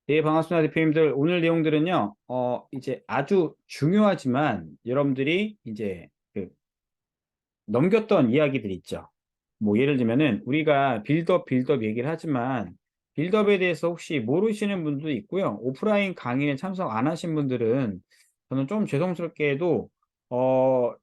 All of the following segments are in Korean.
네, 반갑습니다, 대표님들. 오늘 내용들은요, 이제 아주 중요하지만 여러분들이 이제 넘겼던 이야기들 있죠. 뭐, 예를 들면은 우리가 빌드업 얘기를 하지만 빌드업에 대해서 혹시 모르시는 분도 있고요. 오프라인 강의에 참석 안 하신 분들은 저는 좀 죄송스럽게도, 어,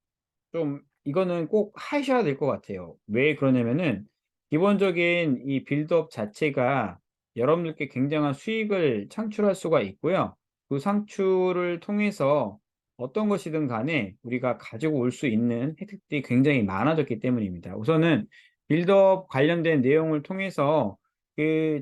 좀 이거는 꼭 하셔야 될 것 같아요. 왜 그러냐면은 기본적인 이 빌드업 자체가 여러분들께 굉장한 수익을 창출할 수가 있고요. 그 상출을 통해서 어떤 것이든 간에 우리가 가지고 올 수 있는 혜택들이 굉장히 많아졌기 때문입니다. 우선은 빌드업 관련된 내용을 통해서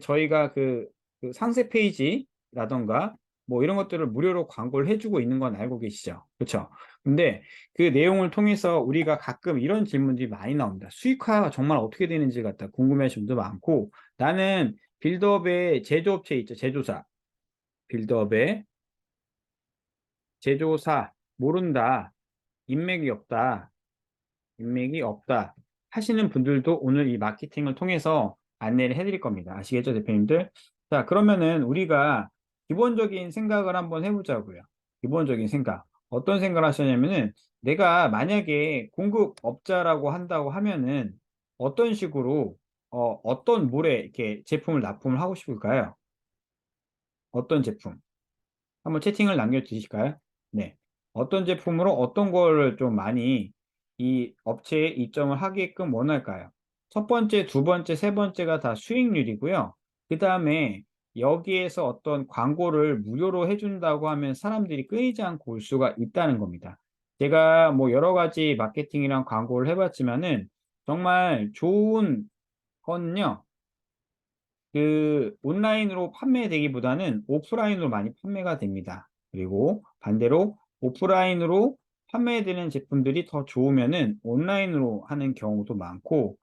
저희가 그 상세 페이지라던가 뭐 이런 것들을 무료로 광고를 해주고 있는 건 알고 계시죠? 그렇죠? 근데 그 내용을 통해서 우리가 가끔 이런 질문들이 많이 나옵니다. 수익화가 정말 어떻게 되는지 갖다 궁금해하시는 분도 많고, 나는 빌드업의 제조업체 있죠. 제조사. 빌드업의 제조사 모른다. 인맥이 없다. 인맥이 없다. 하시는 분들도 오늘 이 마케팅을 통해서 안내를 해드릴 겁니다. 아시겠죠, 대표님들? 자, 그러면은 우리가 기본적인 생각을 한번 해보자고요. 기본적인 생각. 어떤 생각을 하시냐면은 내가 만약에 공급업자라고 한다고 하면은 어떤 식으로 어떤 몰에 이렇게 제품을 납품을 하고 싶을까요? 어떤 제품? 한번 채팅을 남겨주실까요? 네. 어떤 제품으로 어떤 거를 좀 많이 이 업체에 입점을 하게끔 원할까요? 첫 번째, 두 번째, 세 번째가 다 수익률이고요. 그 다음에 여기에서 어떤 광고를 무료로 해준다고 하면 사람들이 끊이지 않고 올 수가 있다는 겁니다. 제가 뭐 여러 가지 마케팅이랑 광고를 해봤지만은 정말 좋은 건요. 온라인으로 판매되기보다는 오프라인으로 많이 판매가 됩니다. 그리고 반대로 오프라인으로 판매되는 제품들이 더 좋으면은 온라인으로 하는 경우도 많고,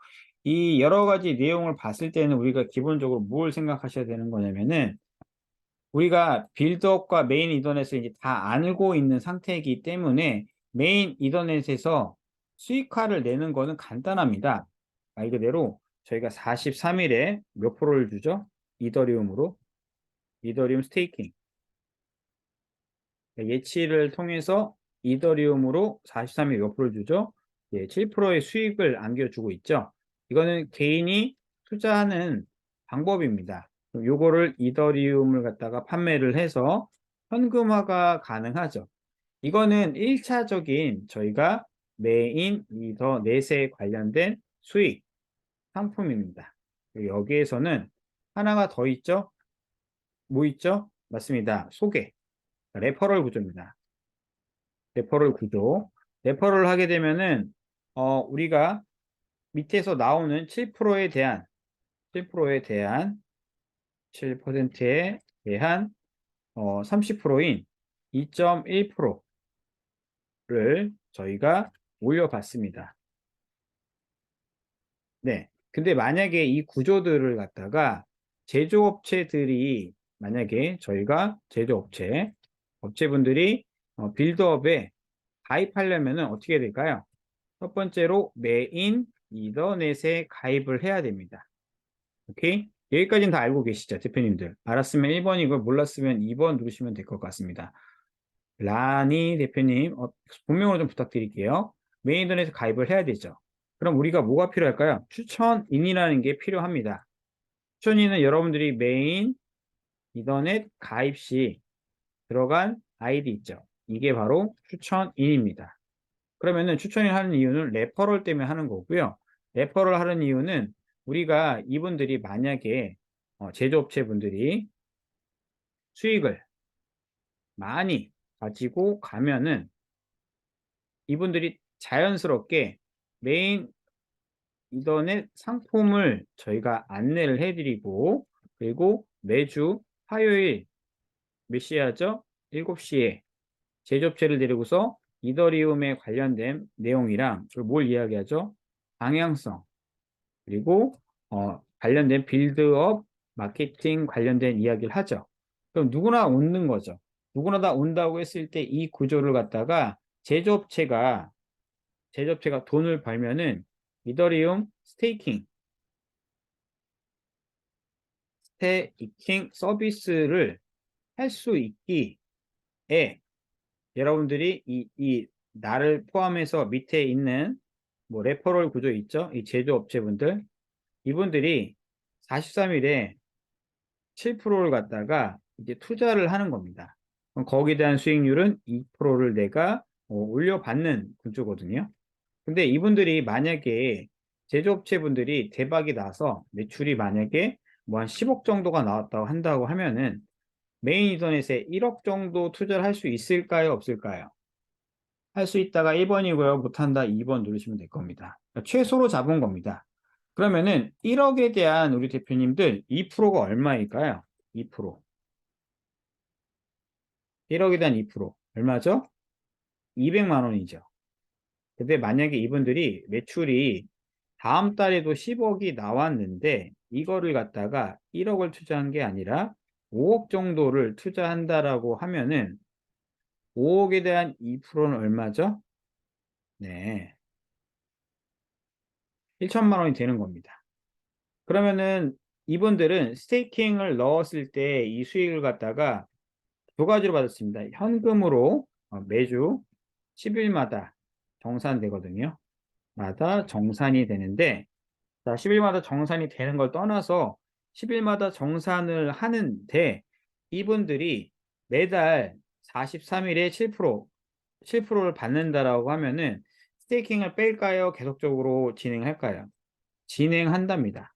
이 여러 가지 내용을 봤을 때는 우리가 기본적으로 뭘 생각하셔야 되는 거냐면은 우리가 빌드업과 메인 이더넷을 이제 다 알고 있는 상태이기 때문에 메인 이더넷에서 수익화를 내는 거는 간단합니다. 말 그대로 저희가 43일에 몇 프로를 주죠? 이더리움으로. 이더리움 스테이킹. 예치를 통해서 이더리움으로 43일 몇 프로를 주죠? 예, 7%의 수익을 안겨주고 있죠. 이거는 개인이 투자하는 방법입니다. 요거를 이더리움을 갖다가 판매를 해서 현금화가 가능하죠. 이거는 1차적인 저희가 메인 이더넷에 관련된 수익 상품입니다. 여기에서는 하나가 더 있죠? 뭐 있죠? 맞습니다. 소개. 레퍼럴 구조입니다. 레퍼럴 구조. 레퍼럴 하게 되면은 우리가 밑에서 나오는 7%에 대한 7%에 대한 7%에 대한 30%인 2.1%를 저희가 올려봤습니다. 네. 근데 만약에 이 구조들을 갖다가 제조업체들이 만약에 저희가 업체분들이 빌드업에 가입하려면은 어떻게 해야 될까요? 첫 번째로 메인 이더넷에 가입을 해야 됩니다. 오케이? 여기까지는 다 알고 계시죠, 대표님들? 알았으면 1번이고 몰랐으면 2번 누르시면 될 것 같습니다. 라니 대표님, 본명으로 좀 부탁드릴게요. 메인 이더넷에 가입을 해야 되죠. 그럼 우리가 뭐가 필요할까요? 추천인이라는 게 필요합니다. 추천인은 여러분들이 메인 이더넷 가입 시 들어간 아이디 있죠. 이게 바로 추천인입니다. 그러면은 추천을 하는 이유는 레퍼럴 때문에 하는 거고요. 레퍼럴 하는 이유는 우리가 이분들이 만약에 제조업체 분들이 수익을 많이 가지고 가면은 이분들이 자연스럽게 메인 이더넷 상품을 저희가 안내를 해드리고, 그리고 매주 화요일 몇 시에 하죠? 7시에 제조업체를 데리고서 이더리움에 관련된 내용이랑 뭘 이야기하죠? 방향성, 그리고 관련된 빌드업, 마케팅 관련된 이야기를 하죠. 그럼 누구나 오는 거죠. 누구나 다 온다고 했을 때 이 구조를 갖다가 제조업체가 돈을 벌면은 이더리움 스테이킹 서비스를 할 수 있기에 여러분들이 이 나를 포함해서 밑에 있는 뭐 레퍼럴 구조 있죠? 이 제조업체분들 이분들이 43일에 7%를 갖다가 이제 투자를 하는 겁니다. 그럼 거기에 대한 수익률은 2%를 내가 올려받는 구조거든요. 근데 이분들이 만약에 제조업체분들이 대박이 나서 매출이 만약에 뭐 한 10억 정도가 나왔다고 한다고 하면은 메인 인터넷에 1억 정도 투자를 할 수 있을까요? 없을까요? 할 수 있다가 1번이고요. 못한다 2번 누르시면 될 겁니다. 그러니까 최소로 잡은 겁니다. 그러면은 1억에 대한 우리 대표님들 2%가 얼마일까요? 2%. 1억에 대한 2% 얼마죠? 200만 원이죠. 근데 만약에 이분들이 매출이 다음 달에도 10억이 나왔는데 이거를 갖다가 1억을 투자한 게 아니라 5억 정도를 투자한다라고 하면은 5억에 대한 2%는 얼마죠? 네. 1천만 원이 되는 겁니다. 그러면은 이분들은 스테이킹을 넣었을 때 이 수익을 갖다가 두 가지로 받았습니다. 현금으로 매주 10일마다 정산되거든요. 마다 정산이 되는데 자, 10일마다 정산이 되는 걸 떠나서 10일마다 정산을 하는데 이분들이 매달 43일에 7%를 받는다라고 하면은 스테이킹을 뺄까요? 계속적으로 진행할까요? 진행한답니다.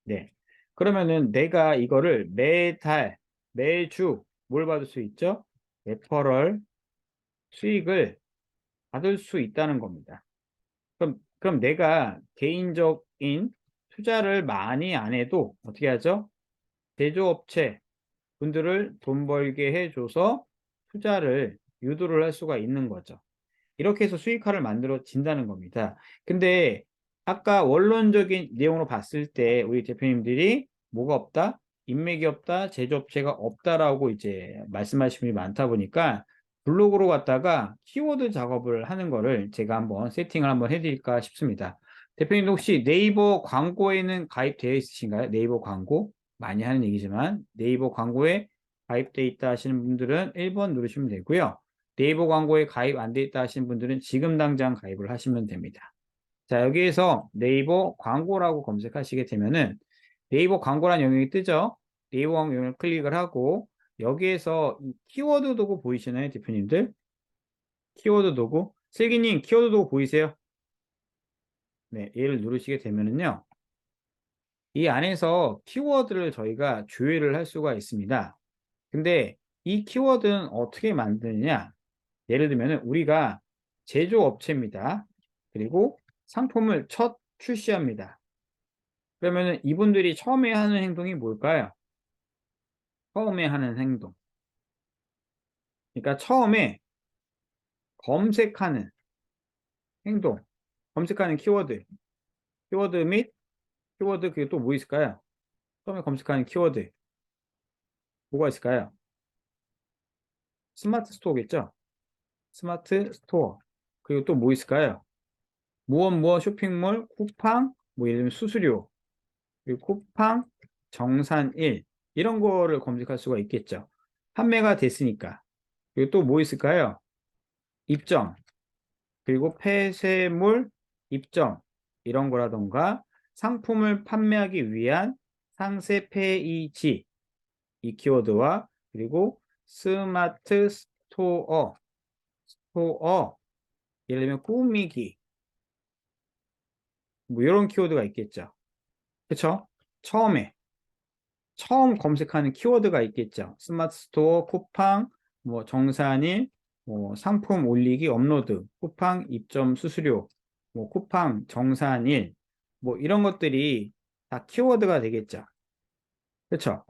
네. 그러면은 내가 이거를 매달, 매주 뭘 받을 수 있죠? 레퍼럴 수익을 받을 수 있다는 겁니다. 그럼 내가 개인적인 투자를 많이 안 해도 어떻게 하죠? 제조업체 분들을 돈 벌게 해줘서 투자를 유도를 할 수가 있는 거죠. 이렇게 해서 수익화를 만들어진다는 겁니다. 근데 아까 원론적인 내용으로 봤을 때 우리 대표님들이 뭐가 없다? 인맥이 없다, 제조업체가 없다라고 이제 말씀하신 분이 많다 보니까 블로그로 갔다가 키워드 작업을 하는 거를 제가 한번 세팅을 한번 해드릴까 싶습니다. 대표님 혹시 네이버 광고에는 가입되어 있으신가요? 네이버 광고? 많이 하는 얘기지만 네이버 광고에 가입되어 있다 하시는 분들은 1번 누르시면 되고요. 네이버 광고에 가입 안 돼 있다 하시는 분들은 지금 당장 가입을 하시면 됩니다. 자, 여기에서 네이버 광고라고 검색하시게 되면은 네이버 광고란 영역이 뜨죠? 네이버 광고 영역을 클릭을 하고 여기에서 이 키워드 도구 보이시나요, 대표님들? 키워드 도구. 슬기님, 키워드 도구 보이세요? 네, 얘를 누르시게 되면은요. 이 안에서 키워드를 저희가 조회를 할 수가 있습니다. 근데 이 키워드는 어떻게 만드느냐? 예를 들면 우리가 제조업체입니다. 그리고 상품을 첫 출시합니다. 그러면 이분들이 처음에 하는 행동이 뭘까요? 처음에 하는 행동. 그러니까 처음에 검색하는 행동. 검색하는 키워드. 키워드 및 키워드 그게 또 뭐 있을까요? 처음에 검색하는 키워드. 뭐가 있을까요? 스마트 스토어겠죠? 스마트 스토어. 그리고 또 뭐 있을까요? 무엇 쇼핑몰, 쿠팡, 뭐 예를 들면 수수료, 그리고 쿠팡, 정산일 이런 거를 검색할 수가 있겠죠. 판매가 됐으니까. 그리고 또 뭐 있을까요? 입점, 그리고 폐쇄물 입점 이런 거라던가 상품을 판매하기 위한 상세 페이지 이 키워드와 그리고 스마트 스토어 예를 들면 꾸미기 뭐 이런 키워드가 있겠죠. 그쵸? 처음 검색하는 키워드가 있겠죠. 스마트 스토어, 쿠팡, 뭐 정산일, 뭐 상품 올리기, 업로드, 쿠팡 입점 수수료, 뭐 쿠팡 정산일, 뭐 이런 것들이 다 키워드가 되겠죠. 그렇죠?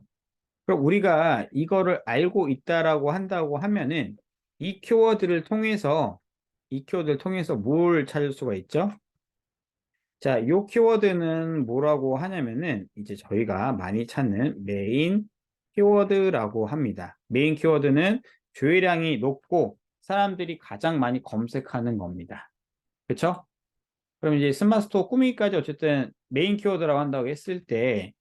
그럼 우리가 이거를 알고 있다라고 한다고 하면은 이 키워드를 통해서 뭘 찾을 수가 있죠? 자, 이 키워드는 뭐라고 하냐면은 이제 저희가 많이 찾는 메인 키워드라고 합니다. 메인 키워드는 조회량이 높고 사람들이 가장 많이 검색하는 겁니다. 그렇죠? 그럼 이제 스마트스토어 꾸미기까지 어쨌든 메인 키워드라고 한다고 했을 때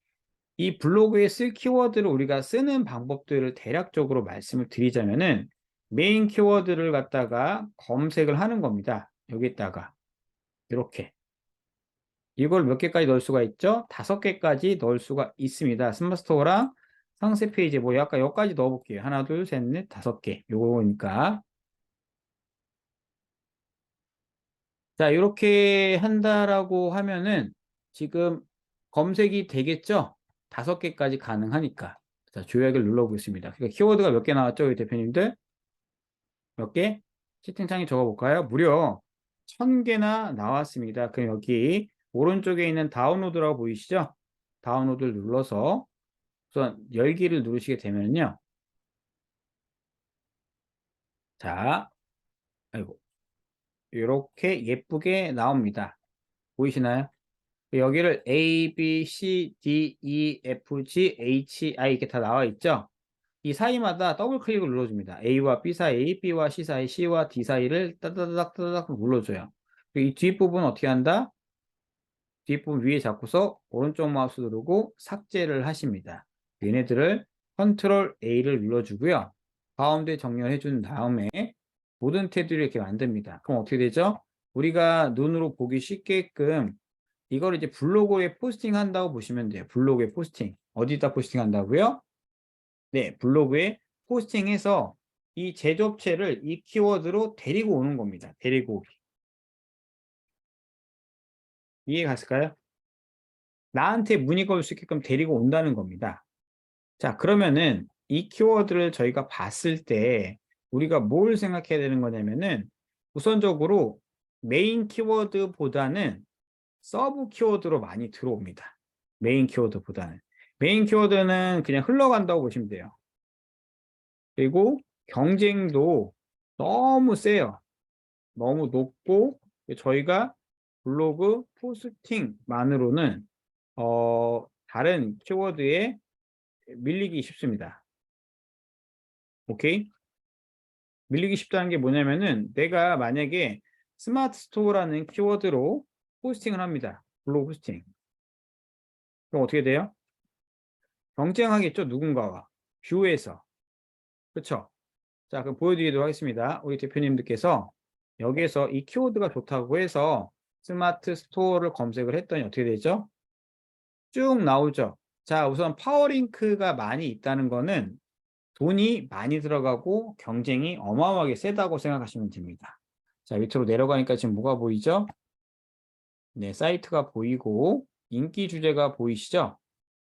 이 블로그에 쓸 키워드를 우리가 쓰는 방법들을 대략적으로 말씀을 드리자면은 메인 키워드를 갖다가 검색을 하는 겁니다. 여기다가 이렇게 이걸 몇 개까지 넣을 수가 있죠? 5개까지 넣을 수가 있습니다. 스마트 스토어랑 상세 페이지 뭐 약간 여기까지 넣어 볼게요. 하나, 둘, 셋, 넷, 5개. 요거니까. 자, 이렇게 한다라고 하면은 지금 검색이 되겠죠? 5개까지 가능하니까. 자, 조약을 눌러보겠습니다. 그러니까 키워드가 몇 개 나왔죠? 우리 대표님들? 몇 개? 채팅창에 적어볼까요? 무려 1000개나 나왔습니다. 그럼 여기 오른쪽에 있는 다운로드라고 보이시죠? 다운로드를 눌러서 우선 열기를 누르시게 되면요. 자, 아이고, 이렇게 예쁘게 나옵니다. 보이시나요? 여기를 A, B, C, D, E, F, G, H, I 이렇게 다 나와 있죠? 이 사이마다 더블 클릭을 눌러줍니다. A와 B 사이, B와 C 사이, C와 D 사이를 따다닥 따다닥 눌러줘요. 이 뒷부분 어떻게 한다? 뒷부분 위에 잡고서 오른쪽 마우스 누르고 삭제를 하십니다. 얘네들을 컨트롤 A를 눌러주고요. 가운데 정렬해 준 다음에 모든 탭들을 이렇게 만듭니다. 그럼 어떻게 되죠? 우리가 눈으로 보기 쉽게끔 이걸 이제 블로그에 포스팅 한다고 보시면 돼요. 블로그에 포스팅. 어디다 포스팅 한다고요? 네, 블로그에 포스팅해서 이 제조업체를 이 키워드로 데리고 오는 겁니다. 데리고 오기. 이해 갔을까요? 나한테 문의가 올 수 있게끔 데리고 온다는 겁니다. 자, 그러면은 이 키워드를 저희가 봤을 때 우리가 뭘 생각해야 되는 거냐면은 우선적으로 메인 키워드보다는 서브 키워드로 많이 들어옵니다. 메인 키워드보다는. 메인 키워드는 그냥 흘러간다고 보시면 돼요. 그리고 경쟁도 너무 세요. 너무 높고 저희가 블로그 포스팅만으로는 다른 키워드에 밀리기 쉽습니다. 오케이? 밀리기 쉽다는 게 뭐냐면은 내가 만약에 스마트 스토어라는 키워드로 포스팅을 합니다. 블로그 포스팅. 그럼 어떻게 돼요? 경쟁하겠죠, 누군가와. 뷰에서. 그쵸? 자, 그럼 보여드리도록 하겠습니다. 우리 대표님들께서 여기에서 이 키워드가 좋다고 해서 스마트 스토어를 검색을 했더니 어떻게 되죠? 쭉 나오죠. 자, 우선 파워링크가 많이 있다는 거는 돈이 많이 들어가고 경쟁이 어마어마하게 세다고 생각하시면 됩니다. 자, 밑으로 내려가니까 지금 뭐가 보이죠? 네, 사이트가 보이고 인기 주제가 보이시죠?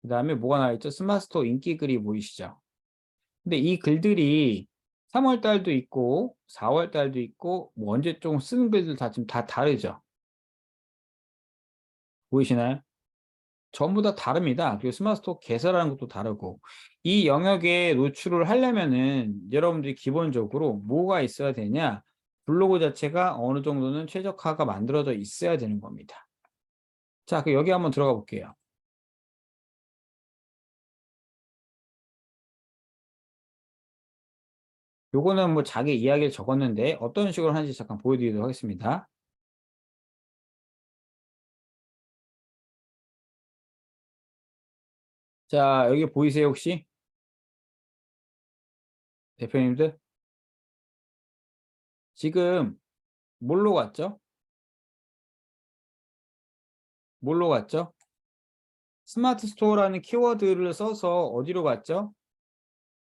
그 다음에 뭐가 나와 있죠? 스마트 스토어 인기 글이 보이시죠? 근데 이 글들이 3월 달도 있고 4월 달도 있고 뭐 언제 좀 쓰는 글들 다 지금 다 다르죠? 보이시나요? 전부 다 다릅니다. 그리고 스마트 스토어 개설하는 것도 다르고 이 영역에 노출을 하려면은 여러분들이 기본적으로 뭐가 있어야 되냐? 블로그 자체가 어느 정도는 최적화가 만들어져 있어야 되는 겁니다. 자, 그 여기 한번 들어가 볼게요. 요거는 뭐 자기 이야기를 적었는데 어떤 식으로 하는지 잠깐 보여드리도록 하겠습니다. 자, 여기 보이세요, 혹시? 대표님들? 지금 뭘로 갔죠? 뭘로 갔죠? 스마트 스토어라는 키워드를 써서 어디로 갔죠?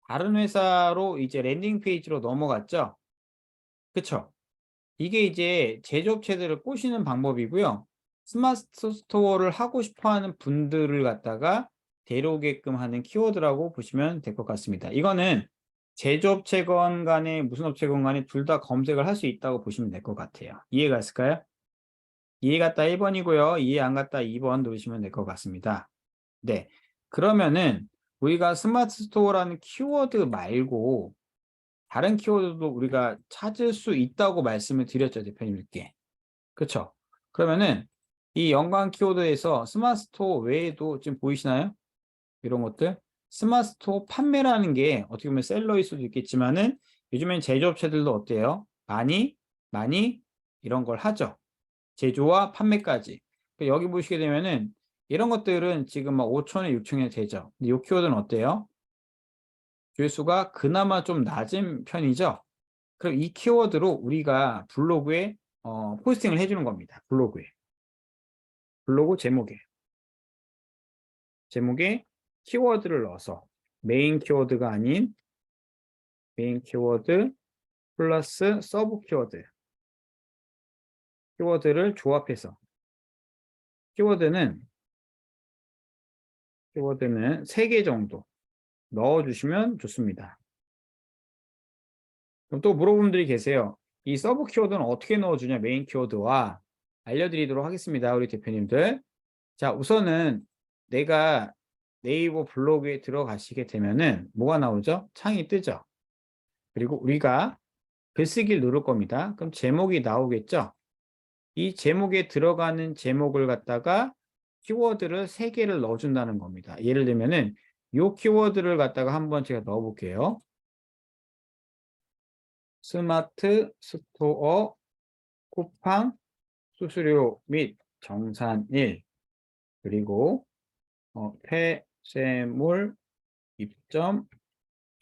다른 회사로 이제 랜딩 페이지로 넘어갔죠? 그쵸? 이게 이제 제조업체들을 꼬시는 방법이고요. 스마트 스토어를 하고 싶어 하는 분들을 갖다가 데려오게끔 하는 키워드라고 보시면 될 것 같습니다. 이거는 제조업체건 간에 무슨 업체건 간에 둘 다 검색을 할 수 있다고 보시면 될 것 같아요. 이해가 갔을까요? 이해 갔다 1번이고요. 이해 안 갔다 2번 누르시면 될 것 같습니다. 네. 그러면은 우리가 스마트 스토어라는 키워드 말고 다른 키워드도 우리가 찾을 수 있다고 말씀을 드렸죠, 대표님께. 그렇죠? 그러면은 이 연관 키워드에서 스마트 스토어 외에도 지금 보이시나요? 이런 것들. 스마트 스토어 판매라는 게 어떻게 보면 셀러일 수도 있겠지만은 요즘엔 제조업체들도 어때요? 많이 이런 걸 하죠. 제조와 판매까지. 여기 보시게 되면은 이런 것들은 지금 막 5천에 6천에 되죠. 근데 이 키워드는 어때요? 조회수가 그나마 좀 낮은 편이죠. 그럼 이 키워드로 우리가 블로그에 포스팅을 해주는 겁니다. 블로그 제목에 키워드를 넣어서 메인 키워드가 아닌 메인 키워드 플러스 서브 키워드를 조합해서 키워드는 3개 정도 넣어주시면 좋습니다. 그럼 또 물어보는 분들이 계세요. 이 서브 키워드는 어떻게 넣어주냐, 메인 키워드와 알려드리도록 하겠습니다. 우리 대표님들. 자, 우선은 내가 네이버 블로그에 들어가시게 되면은 뭐가 나오죠? 창이 뜨죠. 그리고 우리가 글쓰기를 누를 겁니다. 그럼 제목이 나오겠죠? 이 제목에 들어가는 제목을 갖다가 키워드를 3개를 넣어준다는 겁니다. 예를 들면은 이 키워드를 갖다가 한번 제가 넣어볼게요. 스마트 스토어 쿠팡 수수료 및 정산일 그리고 폐쇄물 입점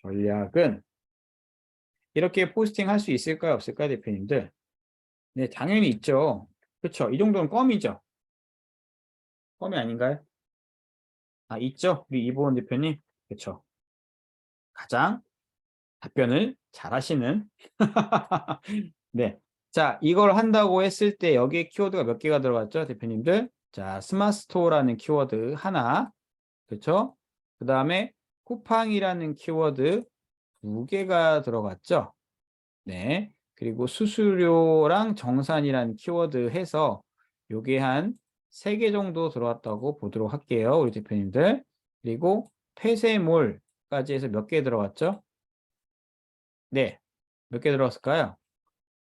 전략은 이렇게 포스팅 할 수 있을까요? 없을까요, 대표님들? 네, 당연히 있죠. 그렇죠. 이 정도는 껌이죠. 껌이 아닌가요? 아, 있죠. 우리 이보원 대표님. 그렇죠. 가장 답변을 잘하시는. 네. 자, 이걸 한다고 했을 때 여기에 키워드가 몇 개가 들어갔죠, 대표님들? 자, 스마트 스토어라는 키워드 하나. 그렇죠? 그 다음에 쿠팡이라는 키워드 2개가 들어갔죠. 네. 그리고 수수료랑 정산이라는 키워드 해서 요게 한 3개 정도 들어왔다고 보도록 할게요. 우리 대표님들. 그리고 폐쇄몰까지 해서 몇 개 들어갔죠? 네. 몇 개 들어갔을까요?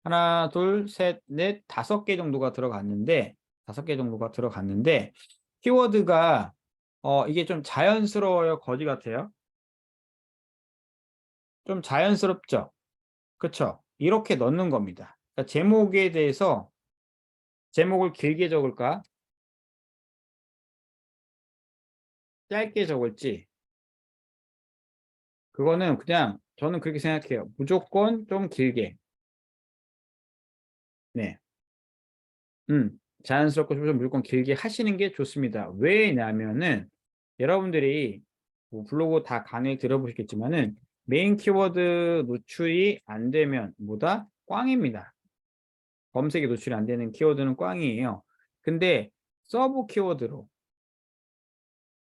하나, 둘, 셋, 넷, 5개 정도가 들어갔는데, 5개 정도가 들어갔는데, 키워드가, 이게 좀 자연스러워요? 거지 같아요? 좀 자연스럽죠? 그쵸? 이렇게 넣는 겁니다. 그러니까 제목에 대해서 제목을 길게 적을까? 짧게 적을지? 그거는 그냥 저는 그렇게 생각해요. 무조건 좀 길게. 네. 자연스럽고 좀 무조건 길게 하시는 게 좋습니다. 왜냐면은 여러분들이 뭐 블로그 다 강의 들어보셨겠지만은 메인 키워드 노출이 안 되면 뭐다? 꽝입니다. 검색에 노출이 안 되는 키워드는 꽝이에요. 근데 서브 키워드로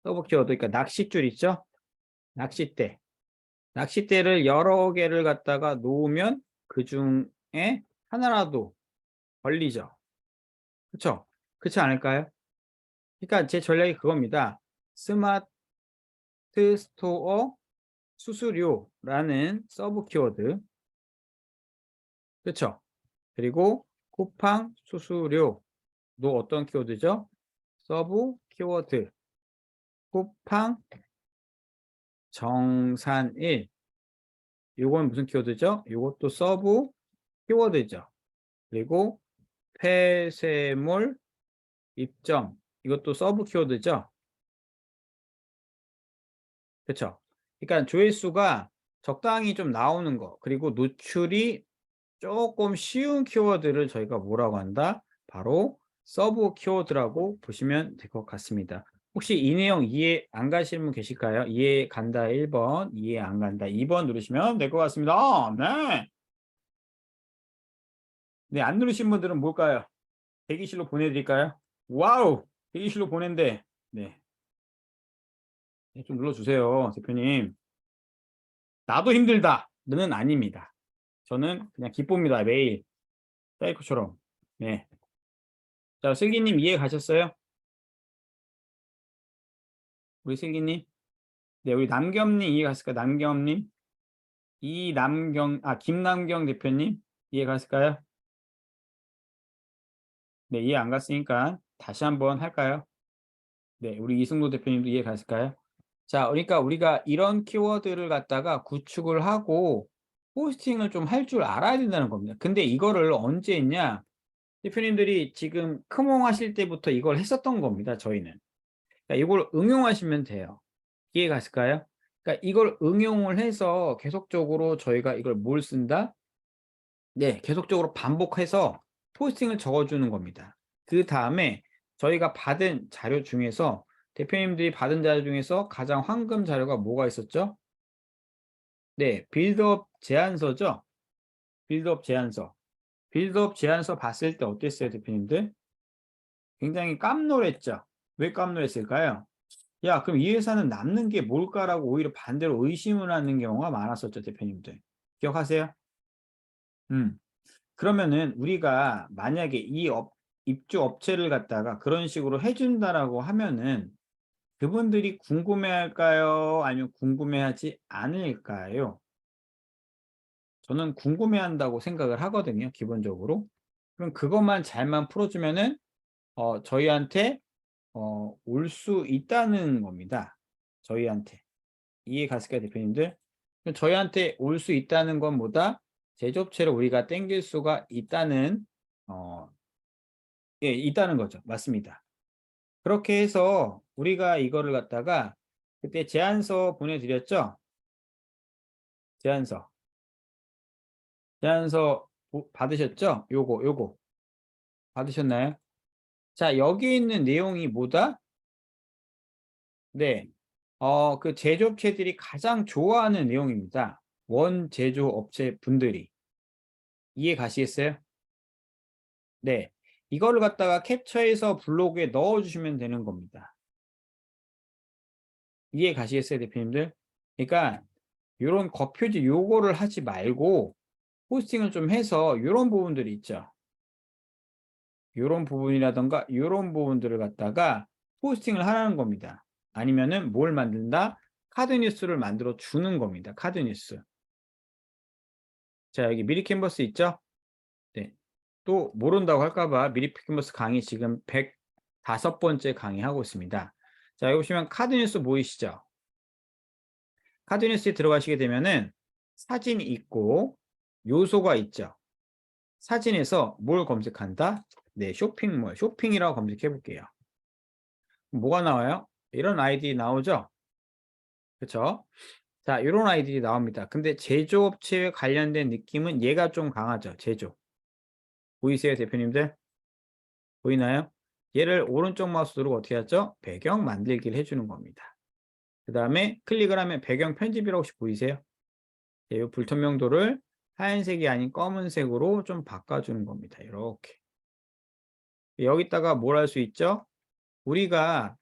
서브 키워드 그러니까 낚싯줄 있죠? 낚싯대를 여러 개를 갖다가 놓으면 그 중에 하나라도 걸리죠. 그렇죠? 그렇지 않을까요? 그러니까 제 전략이 그겁니다. 스마트 스토어 수수료라는 서브 키워드. 그렇죠? 그리고 쿠팡 수수료도 어떤 키워드죠? 서브 키워드. 쿠팡 정산일. 이건 무슨 키워드죠? 이것도 서브 키워드죠. 그리고 폐쇄물 입점. 이것도 서브 키워드죠. 그렇죠? 그러니까 조회수가 적당히 좀 나오는 거. 그리고 노출이 조금 쉬운 키워드를 저희가 뭐라고 한다? 바로 서브 키워드라고 보시면 될 것 같습니다. 혹시 이 내용 이해 안 가시는 분 계실까요? 이해 간다 1번, 이해 안 간다 2번 누르시면 될 것 같습니다. 네. 네, 안 누르신 분들은 뭘까요? 대기실로 보내드릴까요? 와우! 대기실로 보낸대. 네. 네, 좀 눌러주세요, 대표님. 나도 힘들다. 는 아닙니다. 저는 그냥 기쁩니다, 매일. 사이코처럼. 네. 자, 슬기님 이해 가셨어요? 우리 슬기님? 네, 우리 남겸님 이해 갔을까요? 남겸님? 김남경 대표님 이해 갔을까요? 네, 이해 안 갔으니까 다시 한번 할까요? 네, 우리 이승도 대표님도 이해 갔을까요? 자, 그러니까 우리가 이런 키워드를 갖다가 구축을 하고 포스팅을 좀 할 줄 알아야 된다는 겁니다. 근데 이거를 언제 했냐? 대표님들이 지금 크몽 하실 때부터 이걸 했었던 겁니다, 저희는. 그러니까 이걸 응용하시면 돼요. 이해 갔을까요? 그러니까 이걸 응용을 해서 계속적으로 저희가 이걸 뭘 쓴다? 네, 계속적으로 반복해서 포스팅을 적어주는 겁니다. 그 다음에 저희가 받은 자료 중에서 대표님들이 받은 자료 중에서 가장 황금 자료가 뭐가 있었죠? 네, 빌드업 제안서죠. 빌드업 제안서. 빌드업 제안서 봤을 때 어땠어요, 대표님들? 굉장히 깜놀했죠. 왜 깜놀했을까요? 야, 그럼 이 회사는 남는 게 뭘까라고 오히려 반대로 의심을 하는 경우가 많았었죠, 대표님들. 기억하세요? 음. 그러면은 우리가 만약에 입주 업체를 갖다가 그런 식으로 해준다라고 하면은 그분들이 궁금해할까요? 아니면 궁금해하지 않을까요? 저는 궁금해한다고 생각을 하거든요, 기본적으로. 그럼 그것만 잘만 풀어주면은 저희한테 올 수 있다는 겁니다. 저희한테. 이해 갔을까요, 대표님들? 그럼 저희한테 올 수 있다는 건 뭐다? 제조업체를 우리가 땡길 수가 있다는 어, 예, 있다는 거죠. 맞습니다. 그렇게 해서 우리가 이거를 갖다가 그때 제안서 보내드렸죠? 제안서. 제안서 받으셨죠? 요거 받으셨나요? 자, 여기 있는 내용이 뭐다? 네. 그 제조업체들이 가장 좋아하는 내용입니다. 원 제조업체 분들이. 이해 가시겠어요? 네. 이거를 갖다가 캡처해서 블로그에 넣어주시면 되는 겁니다. 이해 가시겠어요, 대표님들? 그러니까 요런 겉표지 요거를 하지 말고 포스팅을 좀 해서 요런 부분들이 있죠. 요런 부분이라던가 요런 부분들을 갖다가 포스팅을 하라는 겁니다. 아니면은 뭘 만든다? 카드 뉴스를 만들어 주는 겁니다. 카드 뉴스. 자, 여기 미리 캔버스 있죠? 네. 또 모른다고 할까 봐 미리 캔버스 강의 지금 105번째 강의하고 있습니다. 자, 여기 보시면 카드 뉴스 보이시죠? 카드 뉴스에 들어가시게 되면은 사진이 있고 요소가 있죠. 사진에서 뭘 검색한다? 네, 쇼핑몰, 쇼핑이라고 검색해 볼게요. 뭐가 나와요? 이런 아이디 나오죠? 그렇죠? 자, 이런 아이들이 나옵니다. 근데 제조업체에 관련된 느낌은 얘가 좀 강하죠. 제조. 보이세요, 대표님들? 보이나요? 얘를 오른쪽 마우스 누르고 어떻게 하죠? 배경 만들기를 해주는 겁니다. 그 다음에 클릭을 하면 배경 편집이라고 혹시 보이세요? 이 불투명도를 하얀색이 아닌 검은색으로 좀 바꿔주는 겁니다. 이렇게. 여기다가 뭘 할 수 있죠? 우리가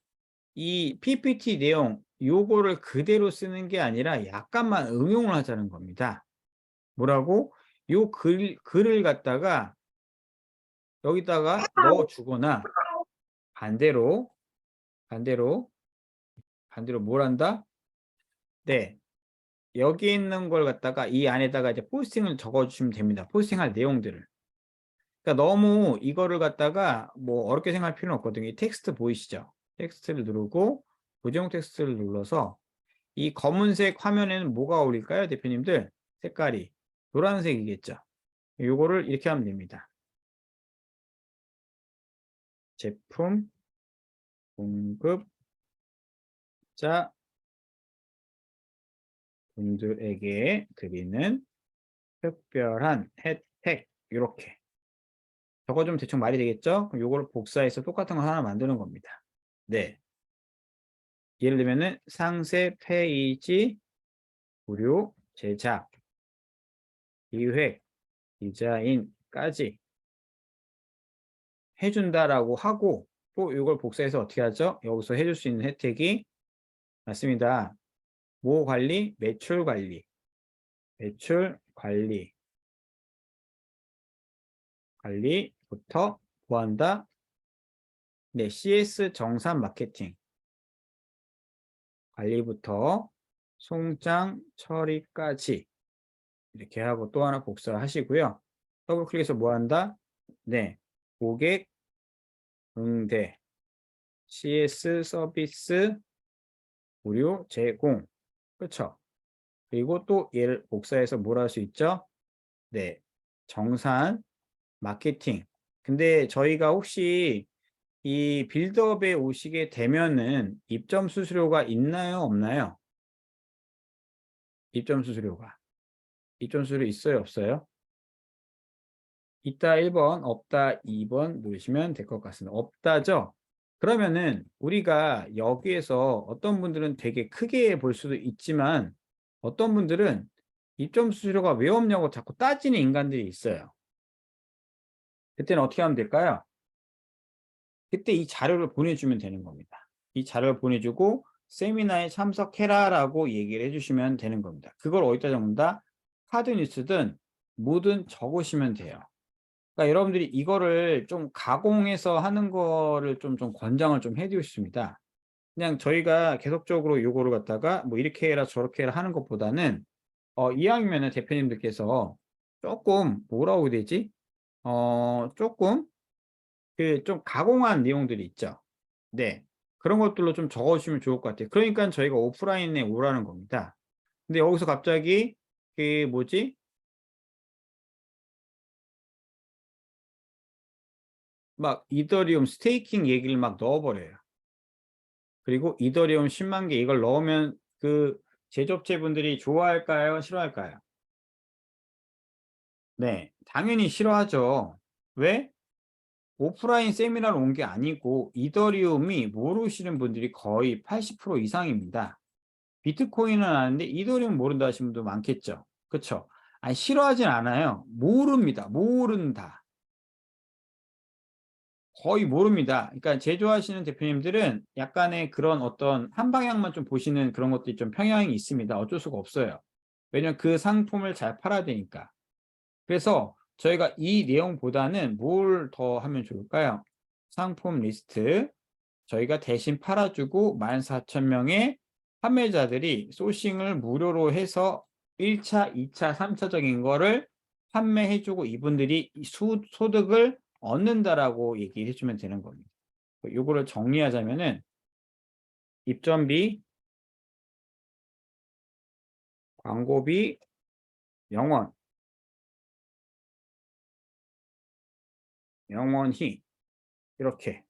이 PPT 내용 요거를 그대로 쓰는 게 아니라 약간만 응용을 하자는 겁니다. 뭐라고? 요 글을 갖다가 여기다가 넣어 주거나 반대로 반대로 뭘 한다? 네. 여기 있는 걸 갖다가 이 안에다가 이제 포스팅을 적어 주시면 됩니다. 포스팅할 내용들을. 그러니까 너무 이거를 갖다가 뭐 어렵게 생각할 필요는 없거든요. 이 텍스트 보이시죠? 텍스트를 누르고 고정 텍스트를 눌러서 이 검은색 화면에는 뭐가 어울릴까요, 대표님들? 색깔이 노란색이겠죠. 요거를 이렇게 하면 됩니다. 제품 공급자 분들에게 드리는 특별한 혜택 이렇게 저거 좀 대충 말이 되겠죠? 그럼 요거를 복사해서 똑같은 거 하나 만드는 겁니다. 네. 예를 들면은 상세 페이지 무료 제작 기획 디자인까지 해준다라고 하고 또 이걸 복사해서 어떻게 하죠? 여기서 해줄 수 있는 혜택이 맞습니다. 뭐 관리? 매출 관리. 매출 관리부터 뭐 한다? 네, CS 정산 마케팅 관리부터 송장 처리까지 이렇게 하고 또 하나 복사하시고요. 더블 클릭해서 뭐 한다? 네, 고객 응대 CS 서비스 무료 제공 그렇죠? 그리고 또 얘를 복사해서 뭘 할 수 있죠? 네, 정산 마케팅. 근데 저희가 혹시 이 빌드업에 오시게 되면은 입점 수수료가 있나요, 없나요? 입점 수수료가. 입점 수수료 있어요, 없어요? 있다 1번, 없다 2번 누르시면 될 것 같습니다. 없다죠? 그러면은 우리가 여기에서 어떤 분들은 되게 크게 볼 수도 있지만 어떤 분들은 입점 수수료가 왜 없냐고 자꾸 따지는 인간들이 있어요. 그때는 어떻게 하면 될까요? 그때 이 자료를 보내주면 되는 겁니다. 이 자료를 보내주고 세미나에 참석해라라고 얘기를 해주시면 되는 겁니다. 그걸 어디다 적는다? 카드 뉴스든 뭐든 적으시면 돼요. 그러니까 여러분들이 이거를 좀 가공해서 하는 거를 좀 권장을 좀 해드리고 싶습니다. 그냥 저희가 계속적으로 요거를 갖다가 뭐 이렇게 해라 저렇게 해라 하는 것보다는 이왕이면은 대표님들께서 조금 뭐라고 해야 되지? 조금 그 좀 가공한 내용들이 있죠. 네. 그런 것들로 좀 적어 주시면 좋을 것 같아요. 그러니까 저희가 오프라인에 오라는 겁니다. 근데 여기서 갑자기 그 뭐지? 막 이더리움 스테이킹 얘기를 막 넣어 버려요. 그리고 이더리움 10만 개 이걸 넣으면 그 제조업체분들이 좋아할까요? 싫어할까요? 네. 당연히 싫어하죠. 왜? 오프라인 세미나를 온 게 아니고 이더리움이 모르시는 분들이 거의 80% 이상입니다. 비트코인은 아는데 이더리움 모른다 하시는 분도 많겠죠. 그쵸? 아니 싫어하진 않아요. 모릅니다. 모른다. 거의 모릅니다. 그러니까 제조하시는 대표님들은 약간의 그런 어떤 한 방향만 좀 보시는 그런 것들이 좀 평양이 있습니다. 어쩔 수가 없어요. 왜냐면 그 상품을 잘 팔아야 되니까. 그래서 저희가 이 내용보다는 뭘 더 하면 좋을까요? 상품 리스트 저희가 대신 팔아주고 14,000명의 판매자들이 소싱을 무료로 해서 1차, 2차, 3차적인 거를 판매해주고 이분들이 소득을 얻는다라고 얘기해 주면 되는 겁니다. 요거를 정리하자면은 입점비, 광고비, 영원, 영원히 이렇게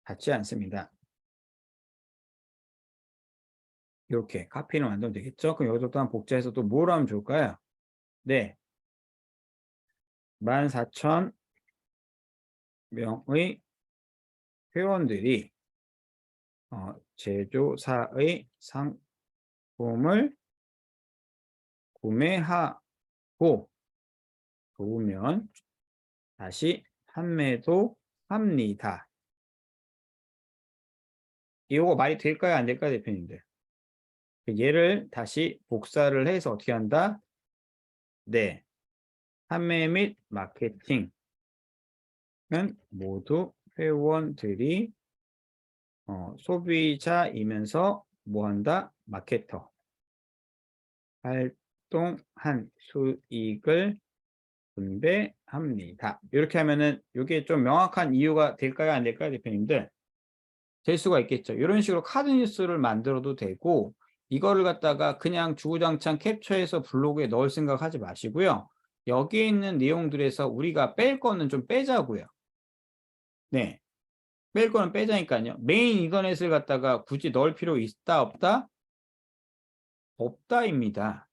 받지 않습니다. 이렇게 카피를 만들면 되겠죠? 그럼 여기서 또 한 복제해서 또 뭘 하면 좋을까요? 네. 14,000명의 회원들이 제조사의 상품을 구매하고 좋으면 다시 판매도 합니다. 이거 말이 될까요? 안 될까요, 대표님들? 얘를 다시 복사를 해서 어떻게 한다? 네. 판매 및 마케팅은 모두 회원들이 소비자이면서 뭐 한다? 마케터. 활동한 수익을 분배합니다. 이렇게 하면은 이게 좀 명확한 이유가 될까요? 안 될까요? 대표님들? 될 수가 있겠죠. 이런 식으로 카드 뉴스를 만들어도 되고 이거를 갖다가 그냥 주구장창 캡처해서 블로그에 넣을 생각하지 마시고요. 여기에 있는 내용들에서 우리가 뺄 거는 좀 빼자고요. 네. 뺄 거는 빼자니까요. 메인 인터넷을 갖다가 굳이 넣을 필요 있다 없다? 없다입니다.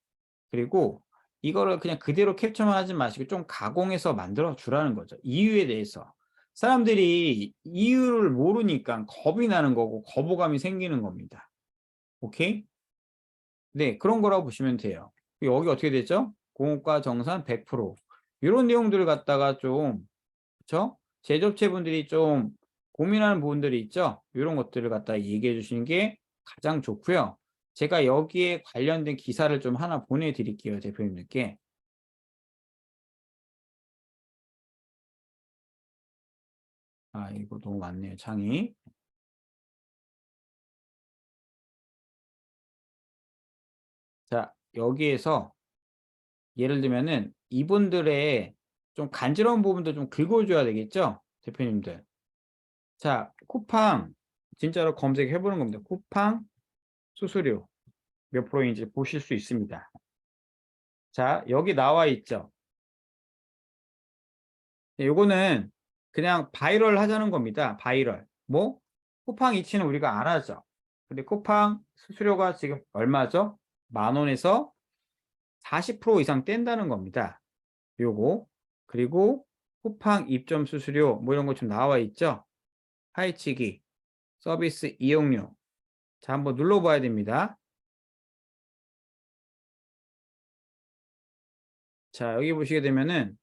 그리고 이거를 그냥 그대로 캡처만 하지 마시고 좀 가공해서 만들어 주라는 거죠. 이유에 대해서. 사람들이 이유를 모르니까 겁이 나는 거고 거부감이 생기는 겁니다. 오케이? 네, 그런 거라고 보시면 돼요. 여기 어떻게 되죠? 공업과 정산 100%. 이런 내용들을 갖다가 좀, 그쵸? 제조업체분들이 좀 고민하는 부분들이 있죠? 이런 것들을 갖다 얘기해 주시는 게 가장 좋고요. 제가 여기에 관련된 기사를 좀 하나 보내드릴게요, 대표님들께. 아, 이거 너무 많네요, 창이. 자, 여기에서 예를 들면은 이분들의 좀 간지러운 부분도 좀 긁어줘야 되겠죠? 대표님들. 자, 쿠팡 진짜로 검색해 보는 겁니다. 쿠팡 수수료 몇 프로인지 보실 수 있습니다. 자, 여기 나와 있죠. 네, 요거는 그냥 바이럴 하자는 겁니다. 바이럴. 뭐? 쿠팡 이치는 우리가 알아죠. 근데 쿠팡 수수료가 지금 얼마죠? 10,000원에서 40% 이상 뗀다는 겁니다. 요거. 그리고 쿠팡 입점 수수료 뭐 이런 거 좀 나와 있죠? 파헤치기, 서비스 이용료. 자, 한번 눌러봐야 됩니다. 자, 여기 보시게 되면은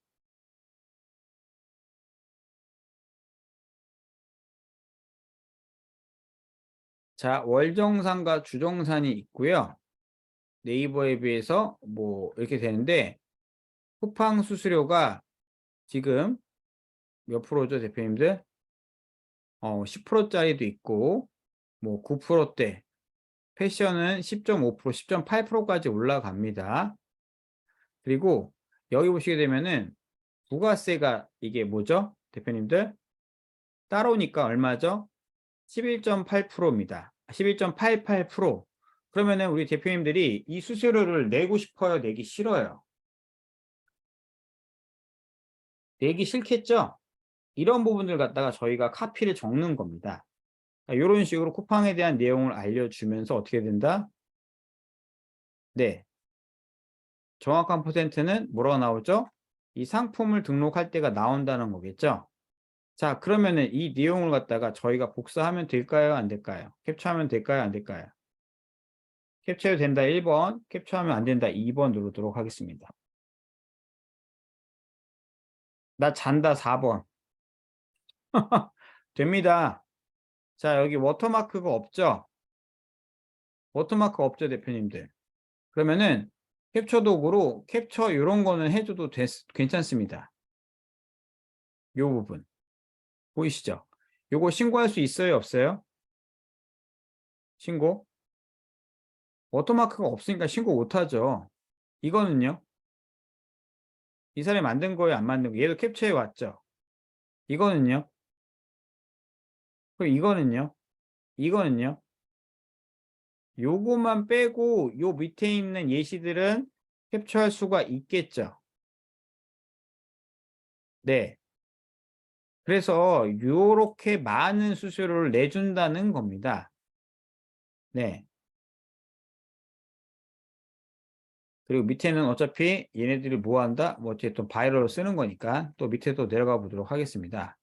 자, 월정산과 주정산이 있고요. 네이버에 비해서 뭐 이렇게 되는데 쿠팡 수수료가 지금 몇 프로죠, 대표님들? 10%짜리도 있고 뭐 9%대, 패션은 10.5%, 10.8%까지 올라갑니다. 그리고 여기 보시게 되면은 부가세가 이게 뭐죠? 대표님들? 따로니까 얼마죠? 11.8%입니다. 11.88%. 그러면은 우리 대표님들이 이 수수료를 내고 싶어요? 내기 싫어요? 내기 싫겠죠? 이런 부분들 갖다가 저희가 카피를 적는 겁니다. 이런 식으로 쿠팡에 대한 내용을 알려주면서 어떻게 된다? 네. 정확한 퍼센트는 뭐라고 나오죠? 이 상품을 등록할 때가 나온다는 거겠죠? 자, 그러면은 이 내용을 갖다가 저희가 복사하면 될까요? 안 될까요? 캡처하면 될까요? 안 될까요? 캡처해도 된다 1번, 캡처하면 안 된다 2번 누르도록 하겠습니다. 나 잔다 4번. 됩니다. 자, 여기 워터마크가 없죠? 워터마크 없죠, 대표님들? 그러면은 캡처 도구로 캡처 이런 거는 해줘도 괜찮습니다. 요 부분 보이시죠? 요거 신고할 수 있어요, 없어요? 신고? 워터마크가 없으니까 신고 못하죠. 이거는요? 이 사람이 만든 거예요, 안 만든 거예요? 얘도 캡처해 왔죠? 이거는요? 그럼 이거는요? 이거는요? 요거만 빼고 요 밑에 있는 예시들은 캡처할 수가 있겠죠? 네. 그래서 요렇게 많은 수수료를 내준다는 겁니다. 네. 그리고 밑에는 어차피 얘네들이 뭐 한다? 뭐 어떻게 또 바이럴로 쓰는 거니까 또 밑에 또 내려가 보도록 하겠습니다.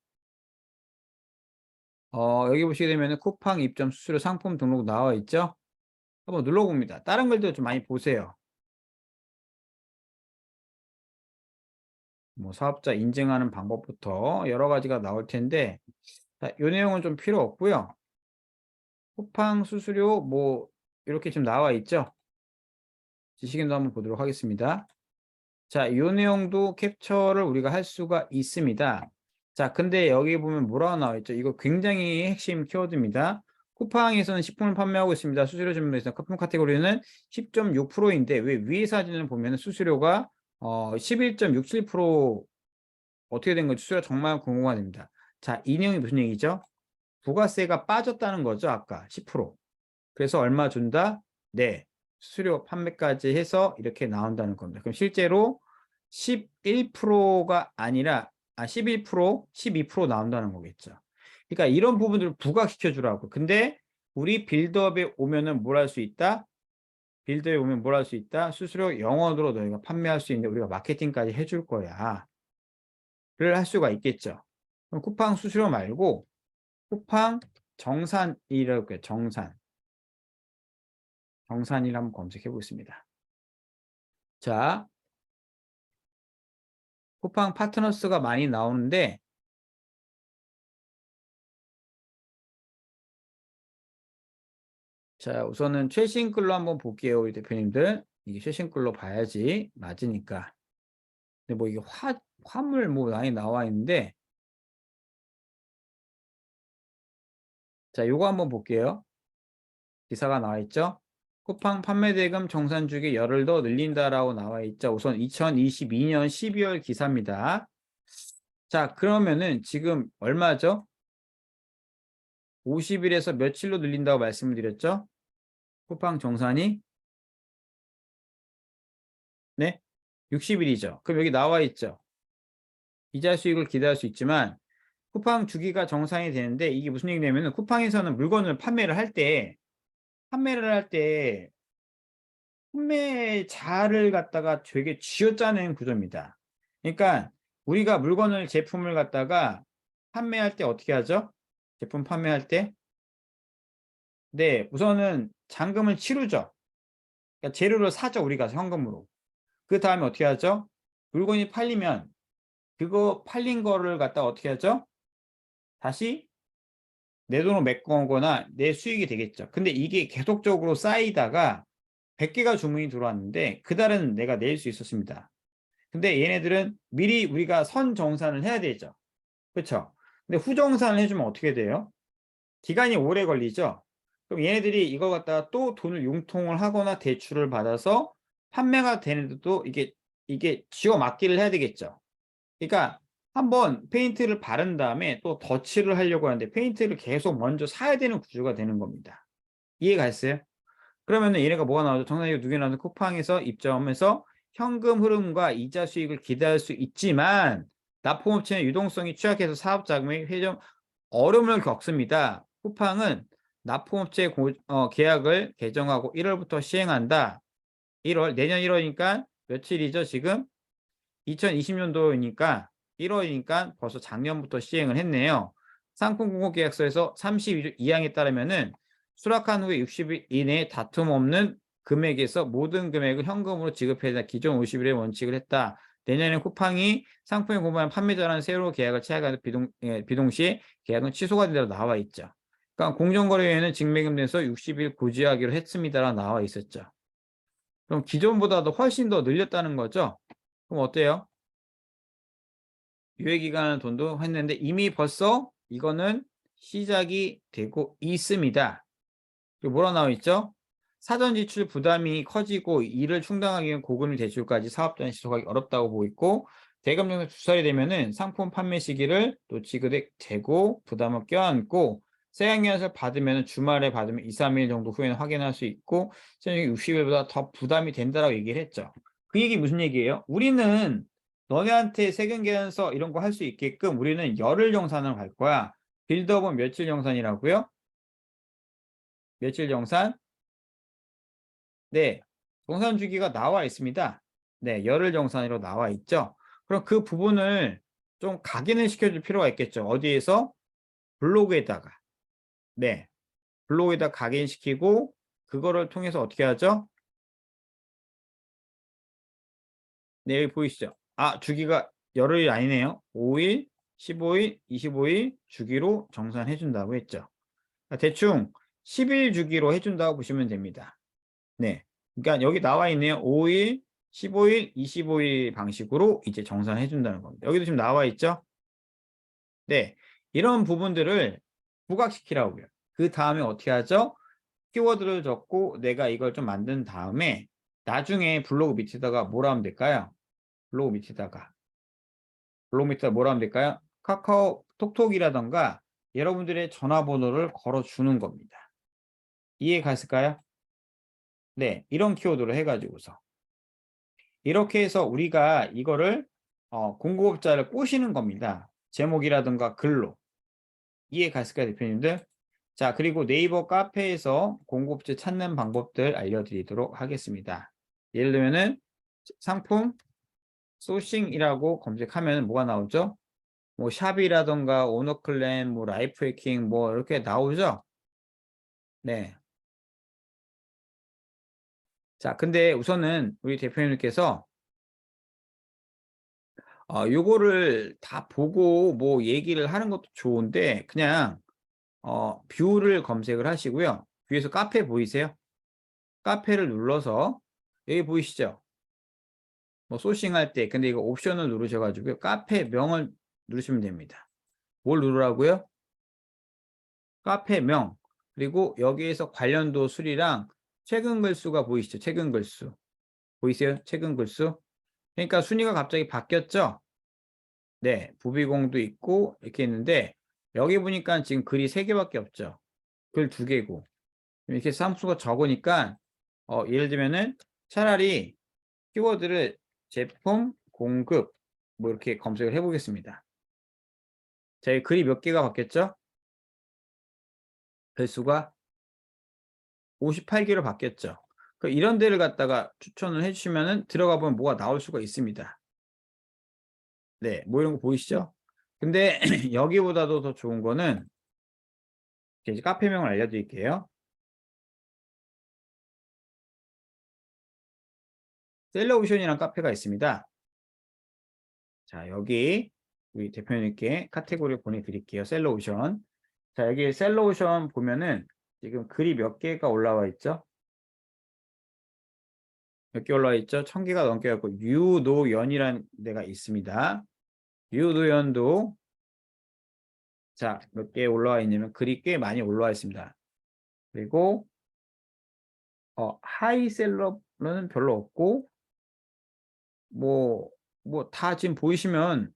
여기 보시게 되면 쿠팡 입점 수수료 상품 등록 나와 있죠? 한번 눌러봅니다. 다른 글도 좀 많이 보세요. 뭐 사업자 인증하는 방법부터 여러 가지가 나올 텐데 자, 이 내용은 좀 필요 없고요. 쿠팡 수수료 뭐 이렇게 좀 나와 있죠? 지식인도 한번 보도록 하겠습니다. 자, 이 내용도 캡처를 우리가 할 수가 있습니다. 자, 근데 여기 보면 뭐라고 나와 있죠? 이거 굉장히 핵심 키워드입니다. 쿠팡에서는 식품을 판매하고 있습니다. 수수료 전면에서 쿠팡 카테고리는 10.6%인데 왜 위에 사진을 보면 수수료가 11.67% 어떻게 된 건지 수수료가 정말 궁금가 됩니다. 자, 이 내용이 무슨 얘기죠? 부가세가 빠졌다는 거죠. 아까 10%. 그래서 얼마 준다? 네. 수수료 판매까지 해서 이렇게 나온다는 겁니다. 그럼 실제로 11%가 아니라 11%, 12% 나온다는 거겠죠. 그러니까 이런 부분들을 부각시켜 주라고. 근데 우리 빌드업에 오면은 뭘 할 수 있다? 빌드업에 오면 뭘 할 수 있다? 수수료 0원으로 너희가 판매할 수 있는데 우리가 마케팅까지 해줄 거야. 를 할 수가 있겠죠. 그럼 쿠팡 수수료 말고 쿠팡 정산이라고 해요. 정산. 정산이를 한번 검색해 보겠습니다. 자, 쿠팡 파트너스가 많이 나오는데 자, 우선은 최신 글로 한번 볼게요. 우리 대표님들. 이게 최신 글로 봐야지 맞으니까. 근데 뭐 이게 화물 뭐 많이 나와 있는데 자, 요거 한번 볼게요. 기사가 나와 있죠? 쿠팡 판매 대금 정산 주기 열을 더 늘린다라고 나와 있죠. 우선 2022년 12월 기사입니다. 자, 그러면은 지금 얼마죠? 50일에서 며칠로 늘린다고 말씀을 드렸죠? 쿠팡 정산이 네? 60일이죠. 그럼 여기 나와 있죠. 이자 수익을 기대할 수 있지만 쿠팡 주기가 정산이 되는데 이게 무슨 얘기냐면은 쿠팡에서는 물건을 판매를 할 때 판매자를 갖다가 되게 쥐어짜는 구조입니다. 그러니까 우리가 물건을 제품을 갖다가 판매할 때 어떻게 하죠? 제품 판매할 때 네, 우선은 잔금을 치르죠. 그러니까 재료를 사죠, 우리가 현금으로. 그 다음에 어떻게 하죠? 물건이 팔리면 그거 팔린 거를 갖다가 어떻게 하죠? 다시 내 돈으로 메꿔오거나 내 수익이 되겠죠. 근데 이게 계속적으로 쌓이다가 100개가 주문이 들어왔는데 그달은 내가 낼 수 있었습니다. 근데 얘네들은 미리 우리가 선정산을 해야 되죠. 그렇죠? 근데 후정산을 해주면 어떻게 돼요? 기간이 오래 걸리죠. 그럼 얘네들이 이걸 갖다가 또 돈을 융통을 하거나 대출을 받아서 판매가 되는데도 이게 쥐어 맞기를 해야 되겠죠. 그러니까 한번 페인트를 바른 다음에 또 덧칠을 하려고 하는데 페인트를 계속 먼저 사야 되는 구조가 되는 겁니다. 이해가 됐어요? 그러면은 얘네가 뭐가 나오죠? 정상적으로 누게 나오는 쿠팡에서 입점해서 현금 흐름과 이자 수익을 기대할 수 있지만 납품업체는 유동성이 취약해서 사업 자금의 회전 어려움을 겪습니다. 쿠팡은 납품업체 계약을 개정하고 1월부터 시행한다. 내년 1월이니까 며칠이죠, 지금? 2020년도이니까 1월이니까 벌써 작년부터 시행을 했네요. 상품 공급 계약서에서 32조 2항에 따르면은 수락한 후에 60일 이내에 다툼 없는 금액에서 모든 금액을 현금으로 지급해야 된다. 기존 50일의 원칙을 했다. 내년에 쿠팡이 상품을 공부하는 판매자라는 새로 계약을 체결하는 비동시에 계약은 취소가 된다고 나와 있죠. 그러니까 공정거래위원회는 직매금 내서 60일 고지하기로 했습니다라고 나와 있었죠. 그럼 기존보다도 훨씬 더 늘렸다는 거죠. 그럼 어때요? 유예기간 돈도 했는데 이미 벌써 이거는 시작이 되고 있습니다. 그리고 뭐라 나와 있죠? 사전 지출 부담이 커지고 이를 충당하기 위한 고금리 대출까지 사업자는 지속하기 어렵다고 보고 있고 대금 정산 2살이 되면은 상품 판매 시기를 놓치게 되고 부담을 껴안고 세액연을 받으면 주말에 받으면 2, 3일 정도 후에는 확인할 수 있고 최종 60일보다 더 부담이 된다라고 얘기를 했죠. 그 얘기 무슨 얘기예요? 우리는 너네한테 세금 계산서 이런 거 할 수 있게끔 우리는 열흘 정산을 갈 거야. 빌드업은 며칠 정산이라고요? 며칠 정산? 네, 정산 주기가 나와 있습니다. 네, 열흘 정산으로 나와 있죠. 그럼 그 부분을 좀 각인을 시켜줄 필요가 있겠죠. 어디에서? 블로그에다가. 네, 블로그에다 각인시키고 그거를 통해서 어떻게 하죠? 네, 여기 보이시죠? 아, 주기가 열흘이 아니네요. 5일, 15일, 25일 주기로 정산해 준다고 했죠. 대충 10일 주기로 해준다고 보시면 됩니다. 네. 그러니까 여기 나와 있네요. 5일, 15일, 25일 방식으로 이제 정산해 준다는 겁니다. 여기도 지금 나와 있죠? 네. 이런 부분들을 부각시키라고요. 그 다음에 어떻게 하죠? 키워드를 적고 내가 이걸 좀 만든 다음에 나중에 블로그 밑에다가 뭐라 하면 될까요? 블로그 밑에다 뭐라 하면 될까요? 카카오 톡톡이라던가 여러분들의 전화번호를 걸어 주는 겁니다. 이해 갔을까요? 네. 이런 키워드로 해가지고서 이렇게 해서 우리가 이거를 공급업자를 꼬시는 겁니다. 제목이라든가 글로. 이해 갔을까요, 대표님들? 자, 그리고 네이버 카페에서 공급업체 찾는 방법들 알려드리도록 하겠습니다. 예를 들면은 상품 소싱이라고 검색하면 뭐가 나오죠? 뭐 샵이라던가 오너클랜, 뭐 라이프해킹 뭐 이렇게 나오죠? 네. 자, 근데 우선은 우리 대표님께서 요거를 다 보고 뭐 얘기를 하는 것도 좋은데 그냥 뷰를 검색을 하시고요. 뷰에서 카페 보이세요? 카페를 눌러서 여기 보이시죠? 뭐 소싱할 때 근데 이거 옵션을 누르셔 가지고요. 카페 명을 누르시면 됩니다. 뭘 누르라고요? 카페 명. 그리고 여기에서 관련도 수리랑 최근 글수가 보이시죠? 최근 글수. 보이세요? 최근 글수? 그러니까 순위가 갑자기 바뀌었죠? 네. 부비공도 있고 이렇게 있는데 여기 보니까 지금 글이 3개밖에 없죠. 글 2개고. 이렇게 쌈수가 적으니까 예를 들면은 차라리 키워드를 제품, 공급 뭐 이렇게 검색을 해 보겠습니다. 자, 이 글이 몇 개가 바뀌었죠? 배수가 58개로 바뀌었죠. 이런 데를 갖다가 추천을 해주시면은 들어가 보면 뭐가 나올 수가 있습니다. 네, 뭐 이런 거 보이시죠? 근데 여기보다도 더 좋은 거는 이제 카페명을 알려드릴게요. 셀러오션이라는 카페가 있습니다. 자, 여기 우리 대표님께 카테고리 보내드릴게요. 셀러오션. 자, 여기 셀러오션 보면은 지금 글이 몇 개가 올라와 있죠? 몇 개 올라와 있죠? 1000개가 넘게 갖고 유노연이라는 데가 있습니다. 유노연도 자, 몇 개 올라와 있냐면 글이 꽤 많이 올라와 있습니다. 그리고 하이셀러는 별로 없고 뭐 다 지금 보이시면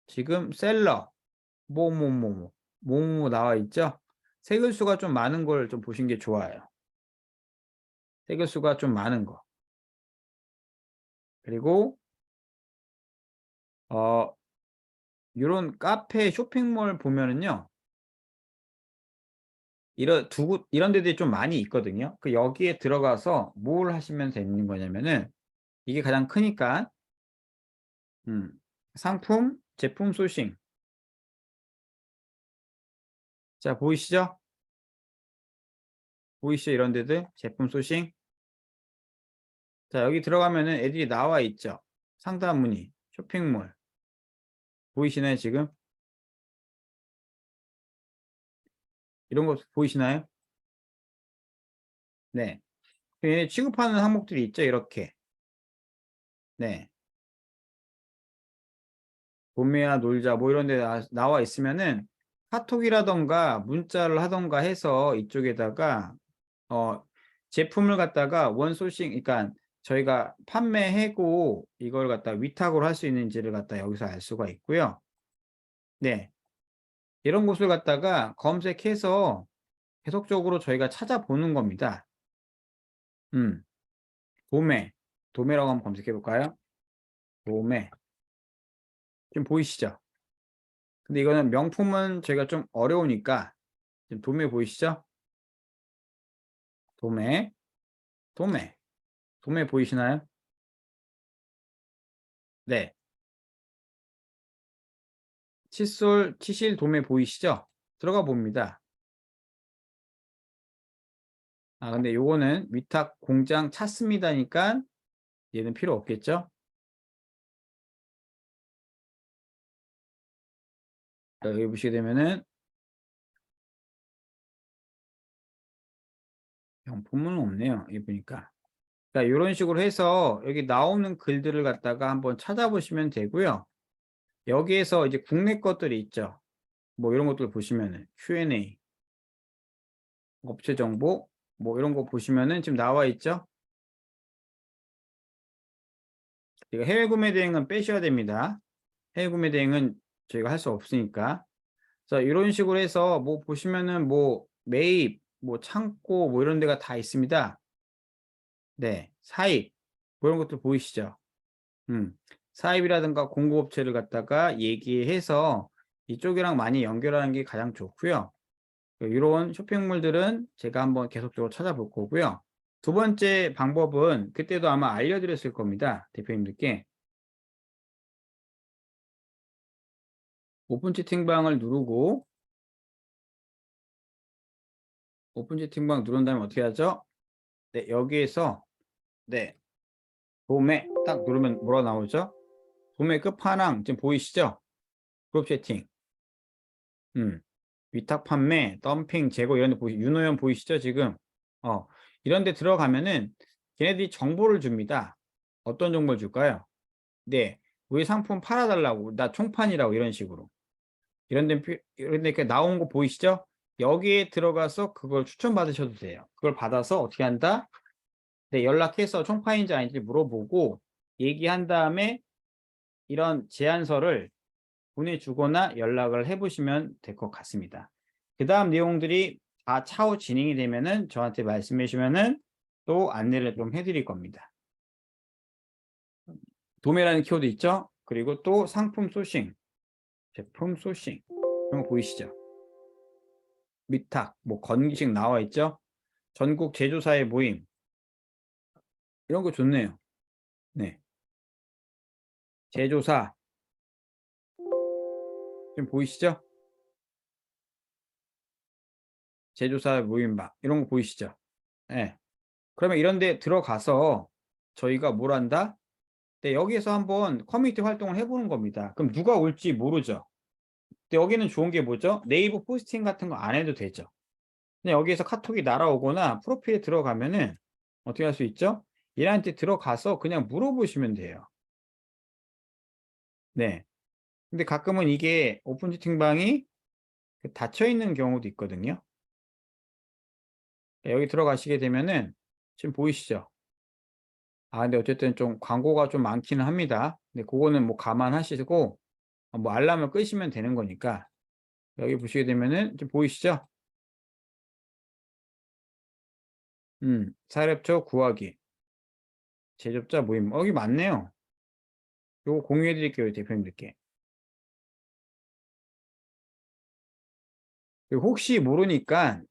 지금 셀러 뭐뭐 나와 있죠? 세 글수가 좀 많은 걸 좀 보신 게 좋아요. 세 글수가 좀 많은 거. 그리고 요런 카페 쇼핑몰 보면은요. 이런 데들이 좀 많이 있거든요. 여기에 들어가서 뭘 하시면 되는 거냐면은 이게 가장 크니까 상품, 제품 소싱. 자, 보이시죠? 보이시죠? 이런 데들 제품 소싱. 자, 여기 들어가면은 애들이 나와 있죠. 상단 문의, 쇼핑몰. 보이시나요, 지금? 이런 거 보이시나요? 네. 얘네 취급하는 항목들이 있죠, 이렇게. 네. 봄이야 놀자 뭐 이런 데 나와 있으면은 카톡이라던가 문자를 하던가 해서 이쪽에다가 제품을 갖다가 원소싱 그러니까 저희가 판매하고 이걸 갖다 위탁으로 할 수 있는지를 갖다 여기서 알 수가 있고요. 네. 이런 곳을 갖다가 검색해서 계속적으로 저희가 찾아보는 겁니다. 도매. 도매라고 한번 검색해 볼까요? 도매. 지금 보이시죠? 근데 이거는 명품은 저희가 좀 어려우니까 지금 도매 보이시죠? 도매. 도매. 도매 보이시나요? 네. 칫솔, 치실 도매 보이시죠? 들어가 봅니다. 근데 요거는 위탁 공장 찾습니다니까 얘는 필요 없겠죠? 여기 보시게 되면은 명품은 없네요. 여기 보니까. 자, 이런 식으로 해서 여기 나오는 글들을 갖다가 한번 찾아보시면 되고요. 여기에서 이제 국내 것들이 있죠. 뭐 이런 것들 보시면은 Q&A, 업체 정보, 뭐 이런 거 보시면은 지금 나와 있죠. 이거 해외 구매 대행은 빼셔야 됩니다. 해외 구매 대행은 저희가 할 수 없으니까. 자, 이런 식으로 해서 뭐 보시면은 뭐 매입, 뭐 창고 뭐 이런 데가 다 있습니다. 네, 사입 뭐 이런 것들 보이시죠? 사입이라든가 공급업체를 갖다가 얘기해서 이쪽이랑 많이 연결하는 게 가장 좋고요. 이런 쇼핑몰들은 제가 한번 계속적으로 찾아볼 거고요. 두 번째 방법은 그때도 아마 알려드렸을 겁니다. 대표님들께. 오픈 채팅방을 누르고 오픈 채팅방 누른 다음에 어떻게 하죠? 네, 여기에서 네, 도매 딱 누르면 뭐가 나오죠? 도매 끝판왕 지금 보이시죠? 그룹 채팅. 위탁 판매, 덤핑, 재고 이런 데 윤호연 보이시죠? 지금. 이런 데 들어가면은 걔네들이 정보를 줍니다. 어떤 정보를 줄까요? 네. 우리 상품 팔아달라고. 나 총판이라고 이런 식으로. 이런 데 나온 거 보이시죠? 여기에 들어가서 그걸 추천받으셔도 돼요. 그걸 받아서 어떻게 한다? 네, 연락해서 총파인지 아닌지 물어보고 얘기한 다음에 이런 제안서를 보내주거나 연락을 해보시면 될 것 같습니다. 그 다음 내용들이 다 차후 진행이 되면은 저한테 말씀해 주시면은 또 안내를 좀 해드릴 겁니다. 도매라는 키워드 있죠? 그리고 또 상품 소싱. 제품 소싱. 이런 거 보이시죠? 위탁, 뭐 건기식 나와 있죠? 전국 제조사의 모임. 이런 거 좋네요. 네. 제조사. 지금 보이시죠? 제조사 모임방. 이런 거 보이시죠? 네. 그러면 이런 데 들어가서 저희가 뭘 한다? 네, 여기에서 한번 커뮤니티 활동을 해보는 겁니다. 그럼 누가 올지 모르죠. 근데 여기는 좋은 게 뭐죠? 네이버 포스팅 같은 거 안 해도 되죠. 그냥 여기에서 카톡이 날아오거나 프로필에 들어가면은 어떻게 할 수 있죠? 얘한테 들어가서 그냥 물어보시면 돼요. 네. 근데 가끔은 이게 오픈 채팅방이 닫혀 있는 경우도 있거든요. 네, 여기 들어가시게 되면은 지금 보이시죠? 아, 근데 어쨌든 좀 광고가 좀 많기는 합니다. 근데 그거는 뭐 감안하시고 뭐 알람을 끄시면 되는 거니까 여기 보시게 되면은 좀 보이시죠? 사례표 구하기, 제접자 모임. 여기 많네요. 요거 공유해 드릴게요, 대표님들께. 그리고 혹시 모르니까,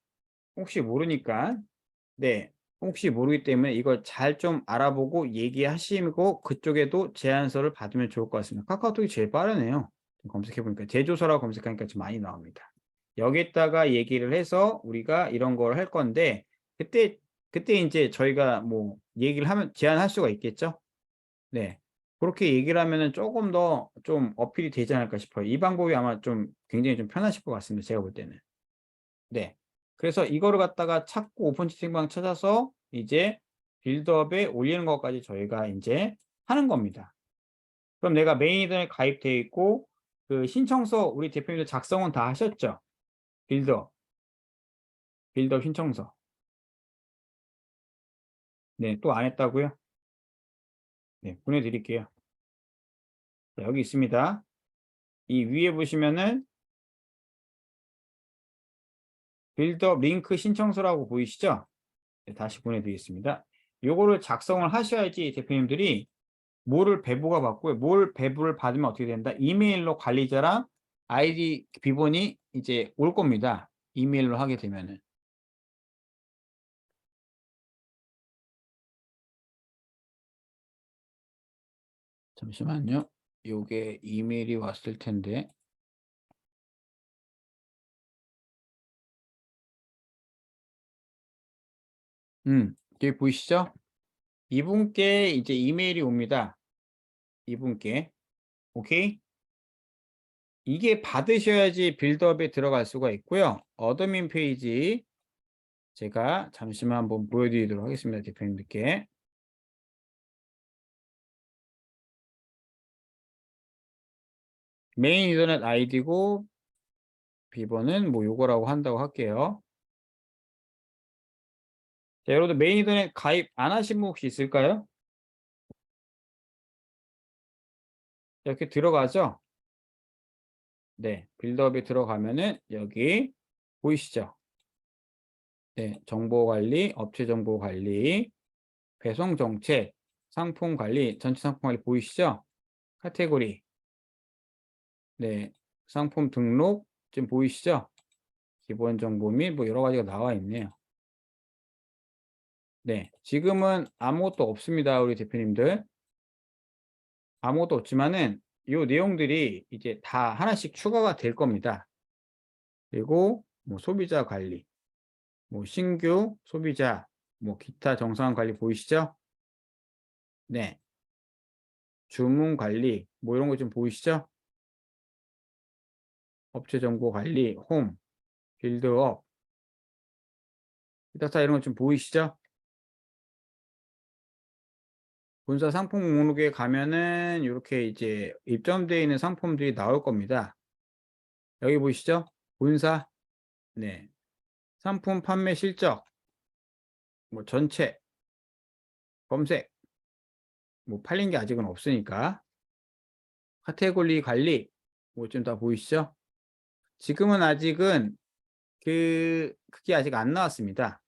네, 혹시 모르기 때문에 이걸 잘 좀 알아보고 얘기하시고 그쪽에도 제안서를 받으면 좋을 것 같습니다. 카카오톡이 제일 빠르네요. 검색해 보니까 제조서라고 검색하니까 좀 많이 나옵니다. 여기에다가 얘기를 해서 우리가 이런 걸 할 건데 그때 이제 저희가 뭐 얘기를 하면 제안할 수가 있겠죠? 네. 그렇게 얘기를 하면은 조금 더 좀 어필이 되지 않을까 싶어요. 이 방법이 아마 좀 굉장히 좀 편하실 것 같습니다. 제가 볼 때는. 네. 그래서 이거를 갖다가 찾고 오픈 채팅방 찾아서 이제 빌드업에 올리는 것까지 저희가 이제 하는 겁니다. 그럼 내가 메인이든에 가입되어 있고 그 신청서 우리 대표님들 작성은 다 하셨죠? 빌드업, 빌드업 신청서. 네, 또 안 했다고요? 네, 보내드릴게요. 자, 여기 있습니다. 이 위에 보시면은 빌드업 링크 신청서라고 보이시죠? 네, 다시 보내드리겠습니다. 요거를 작성을 하셔야지 대표님들이 뭐를 배부가 받고요. 뭘 배부를 받으면 어떻게 된다? 이메일로 관리자랑 아이디 비번이 이제 올 겁니다. 이메일로 하게 되면은. 잠시만요. 요게 이메일이 왔을 텐데. 여기 보이시죠? 이분께 이제 이메일이 옵니다. 이분께. 오케이? 이게 받으셔야지 빌드업에 들어갈 수가 있고요. 어드민 페이지 제가 잠시만 한번 보여드리도록 하겠습니다. 대표님들께. 메인 인터넷 아이디고 비번은 뭐 요거라고 한다고 할게요. 자, 여러분들 메인 인터넷 가입 안 하신 분 혹시 있을까요? 이렇게 들어가죠? 네, 빌드업에 들어가면은 여기 보이시죠? 네, 정보관리, 업체정보관리, 배송정책, 상품관리, 전체 상품관리 보이시죠? 카테고리, 네, 상품 등록 지금 보이시죠? 기본정보 및 뭐 여러 가지가 나와 있네요. 네, 지금은 아무것도 없습니다. 우리 대표님들. 아무것도 없지만은 이 내용들이 이제 다 하나씩 추가가 될 겁니다. 그리고 뭐 소비자 관리, 뭐 신규 소비자, 뭐 기타 정상화 관리 보이시죠? 네. 주문 관리, 뭐 이런 거 좀 보이시죠? 업체 정보 관리, 홈, 빌드업, 기타 이런 거 좀 보이시죠? 본사 상품 목록에 가면은 이렇게 이제 입점되어 있는 상품들이 나올 겁니다. 여기 보이시죠? 본사, 네. 상품 판매 실적, 뭐 전체, 검색, 뭐 팔린 게 아직은 없으니까. 카테고리 관리, 뭐 좀 다 보이시죠? 지금은 아직은 그게 아직 안 나왔습니다.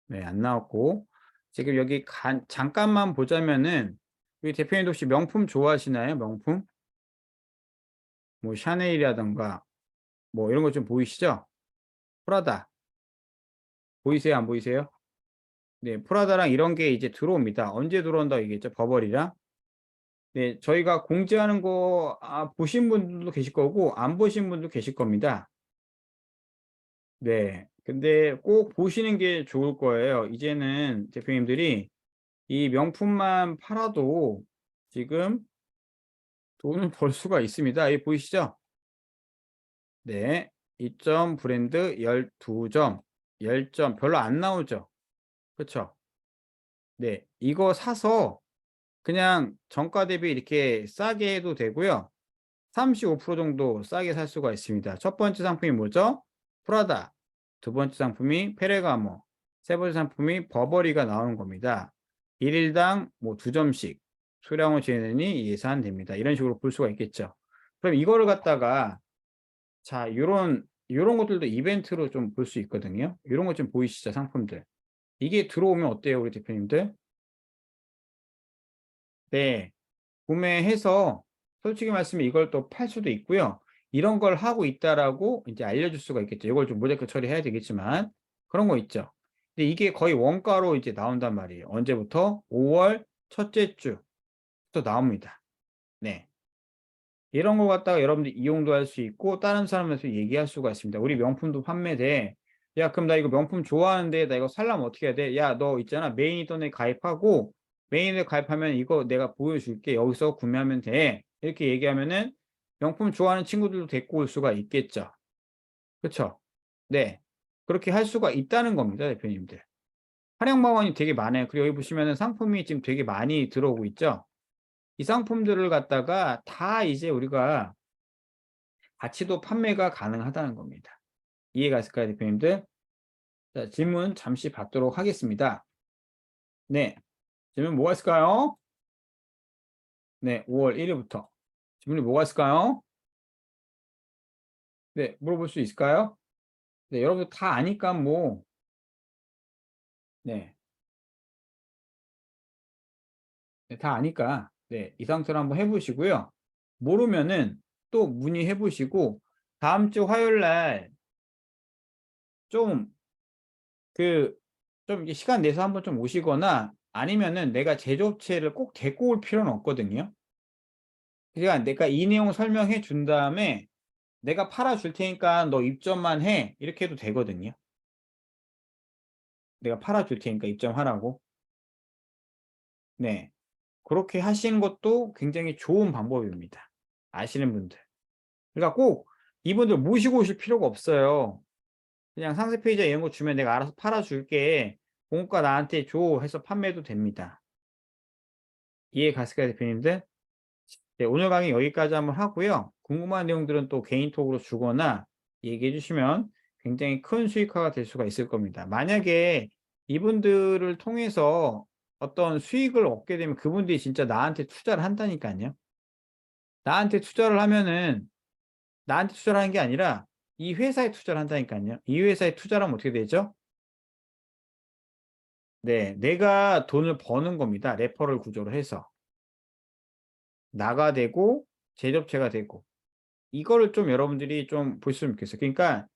네, 안 나왔고. 지금 여기 잠깐만 보자면은, 우리 대표님도 혹시 명품 좋아하시나요? 명품? 뭐 샤넬이라던가 뭐 이런 거 좀 보이시죠? 프라다 보이세요? 안 보이세요? 네, 프라다랑 이런 게 이제 들어옵니다. 언제 들어온다고 얘기했죠? 버버리랑. 네, 저희가 공지하는 거 보신 분들도 계실 거고 안 보신 분도 계실 겁니다. 네. 근데 꼭 보시는 게 좋을 거예요. 이제는 대표님들이 이 명품만 팔아도 지금 돈을 벌 수가 있습니다. 여기 보이시죠? 네. 2점 브랜드 12점, 10점 별로 안 나오죠. 그쵸? 네. 이거 사서 그냥 정가 대비 이렇게 싸게 해도 되고요. 35% 정도 싸게 살 수가 있습니다. 첫 번째 상품이 뭐죠? 프라다. 두 번째 상품이 페레가모. 세 번째 상품이 버버리가 나오는 겁니다. 1일당 뭐 2점씩 소량을 지내니 예산됩니다. 이런 식으로 볼 수가 있겠죠. 그럼 이거를 갖다가 자, 요런 것들도 이벤트로 좀 볼 수 있거든요. 요런 거 좀 보이시죠, 상품들. 이게 들어오면 어때요, 우리 대표님들? 네. 구매해서 솔직히 말씀에 이걸 또 팔 수도 있고요. 이런 걸 하고 있다라고 이제 알려줄 수가 있겠죠. 이걸 좀 모자이크 처리해야 되겠지만 그런 거 있죠. 근데 이게 거의 원가로 이제 나온단 말이에요. 언제부터? 5월 첫째 주부터 나옵니다. 네. 이런 거 갖다가 여러분들 이용도 할 수 있고 다른 사람한테 얘기할 수가 있습니다. 우리 명품도 판매돼. 야, 그럼 나 이거 명품 좋아하는데 나 이거 살려면 어떻게 해야 돼? 야, 너 있잖아. 메인이던에 가입하고 메인에 가입하면 이거 내가 보여줄게. 여기서 구매하면 돼. 이렇게 얘기하면은 명품 좋아하는 친구들도 데리고 올 수가 있겠죠. 그쵸? 네. 그렇게 할 수가 있다는 겁니다, 대표님들. 활용 방안이 되게 많아요. 그리고 여기 보시면은 상품이 지금 되게 많이 들어오고 있죠. 이 상품들을 갖다가 다 이제 우리가 같이도 판매가 가능하다는 겁니다. 이해가 있을까요, 대표님들? 자, 질문 잠시 받도록 하겠습니다. 네. 질문 뭐가 있을까요? 네, 5월 1일부터. 질문이 뭐가 있을까요? 네, 물어볼 수 있을까요? 네, 여러분들 다 아니까 뭐, 네, 네, 다 아니까, 네, 이 상태로 한번 해보시고요. 모르면은 또 문의해 보시고, 다음 주 화요일 날 좀, 그, 좀 이제 시간 내서 한번 좀 오시거나, 아니면은 내가 제조업체를 꼭 데리고 올 필요는 없거든요. 그러니까 내가 이 내용 설명해 준 다음에 내가 팔아줄 테니까 너 입점만 해. 이렇게 해도 되거든요. 내가 팔아줄 테니까 입점하라고. 네. 그렇게 하시는 것도 굉장히 좋은 방법입니다. 아시는 분들. 그러니까 꼭 이분들 모시고 오실 필요가 없어요. 그냥 상세 페이지에 이런 거 주면 내가 알아서 팔아줄게. 공가 나한테 줘. 해서 판매도 됩니다. 이해 가실까요, 대표님들? 네, 오늘 강의 여기까지 한번 하고요. 궁금한 내용들은 또 개인톡으로 주거나 얘기해 주시면 굉장히 큰 수익화가 될 수가 있을 겁니다. 만약에 이분들을 통해서 어떤 수익을 얻게 되면 그분들이 진짜 나한테 투자를 한다니까요. 나한테 투자를 하면은 나한테 투자를 하는 게 아니라 이 회사에 투자를 한다니까요. 이 회사에 투자를 하면 어떻게 되죠? 네, 내가 돈을 버는 겁니다. 레퍼럴 구조로 해서. 나가 되고 제접체가 되고. 이거를 좀 여러분들이 좀 보셨으면 좋겠어요. 그러니까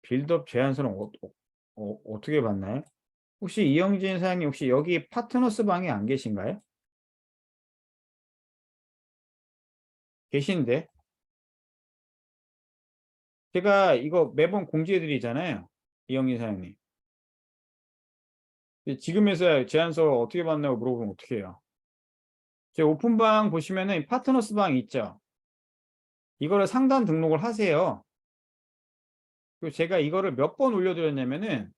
빌드업 제안서는 어떻게 봤나요? 혹시 이영진 사장님 혹시 여기 파트너스 방에 안 계신가요? 계신데 제가 이거 매번 공지해 드리잖아요. 이영진 사장님. 근데 지금에서야 제안서 어떻게 받나고 물어보면 어떡해요. 제 오픈방 보시면은 파트너스 방 있죠. 이거를 상단 등록을 하세요. 그리고 제가 이거를 몇 번 올려드렸냐면은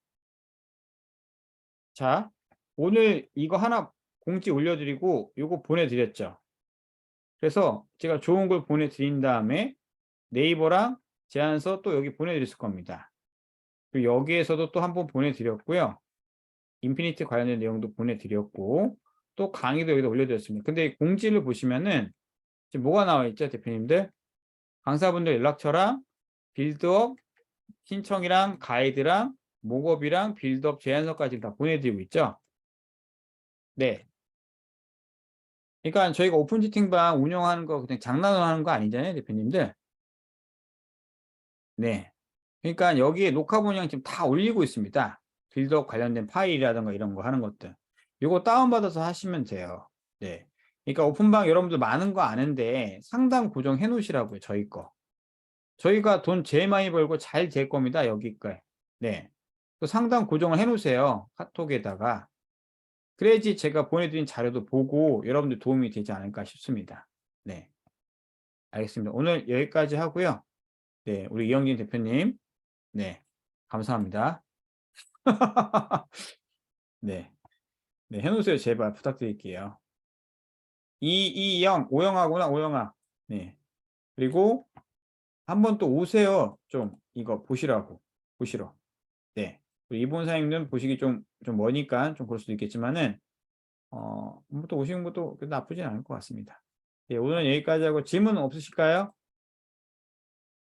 자 오늘 이거 하나 공지 올려드리고 요거 보내드렸죠. 그래서 제가 좋은 걸 보내드린 다음에 네이버랑 제안서 또 여기 보내드렸을 겁니다. 그리고 여기에서도 또 한 번 보내드렸고요. 인피니티 관련된 내용도 보내드렸고 또 강의도 여기다 올려드렸습니다. 근데 공지를 보시면은 지금 뭐가 나와 있죠, 대표님들? 강사분들 연락처랑 빌드업 신청이랑 가이드랑 목업이랑 빌드업 제안서까지 다 보내드리고 있죠. 네. 그러니까 저희가 오픈 채팅방 운영하는 거 그냥 장난으로 하는 거 아니잖아요, 대표님들. 네. 그러니까 여기에 녹화 본영 지금 다 올리고 있습니다. 빌드업 관련된 파일이라든가 이런 거 하는 것들. 요거 다운받아서 하시면 돼요. 네. 그러니까 오픈방 여러분들 많은 거 아는데 상담 고정해 놓으시라고요, 저희 거. 저희가 돈 제일 많이 벌고 잘 될 겁니다, 여기 거에. 네. 또 상담 고정을 해 놓으세요, 카톡에다가. 그래야지 제가 보내드린 자료도 보고 여러분들 도움이 되지 않을까 싶습니다. 네. 알겠습니다. 오늘 여기까지 하고요. 네. 우리 이영진 대표님. 네. 감사합니다. 네. 네. 해놓으세요. 제발 부탁드릴게요. 이영, 오영아구나, 오영아. 네. 그리고 한번 또 오세요. 좀 이거 보시라고. 보시러. 네. 이본 사장님은 보시기 좀 머니까 좀 그럴 수도 있겠지만은, 한번 또 오시는 것도 나쁘진 않을 것 같습니다. 네. 오늘은 여기까지 하고 질문 없으실까요?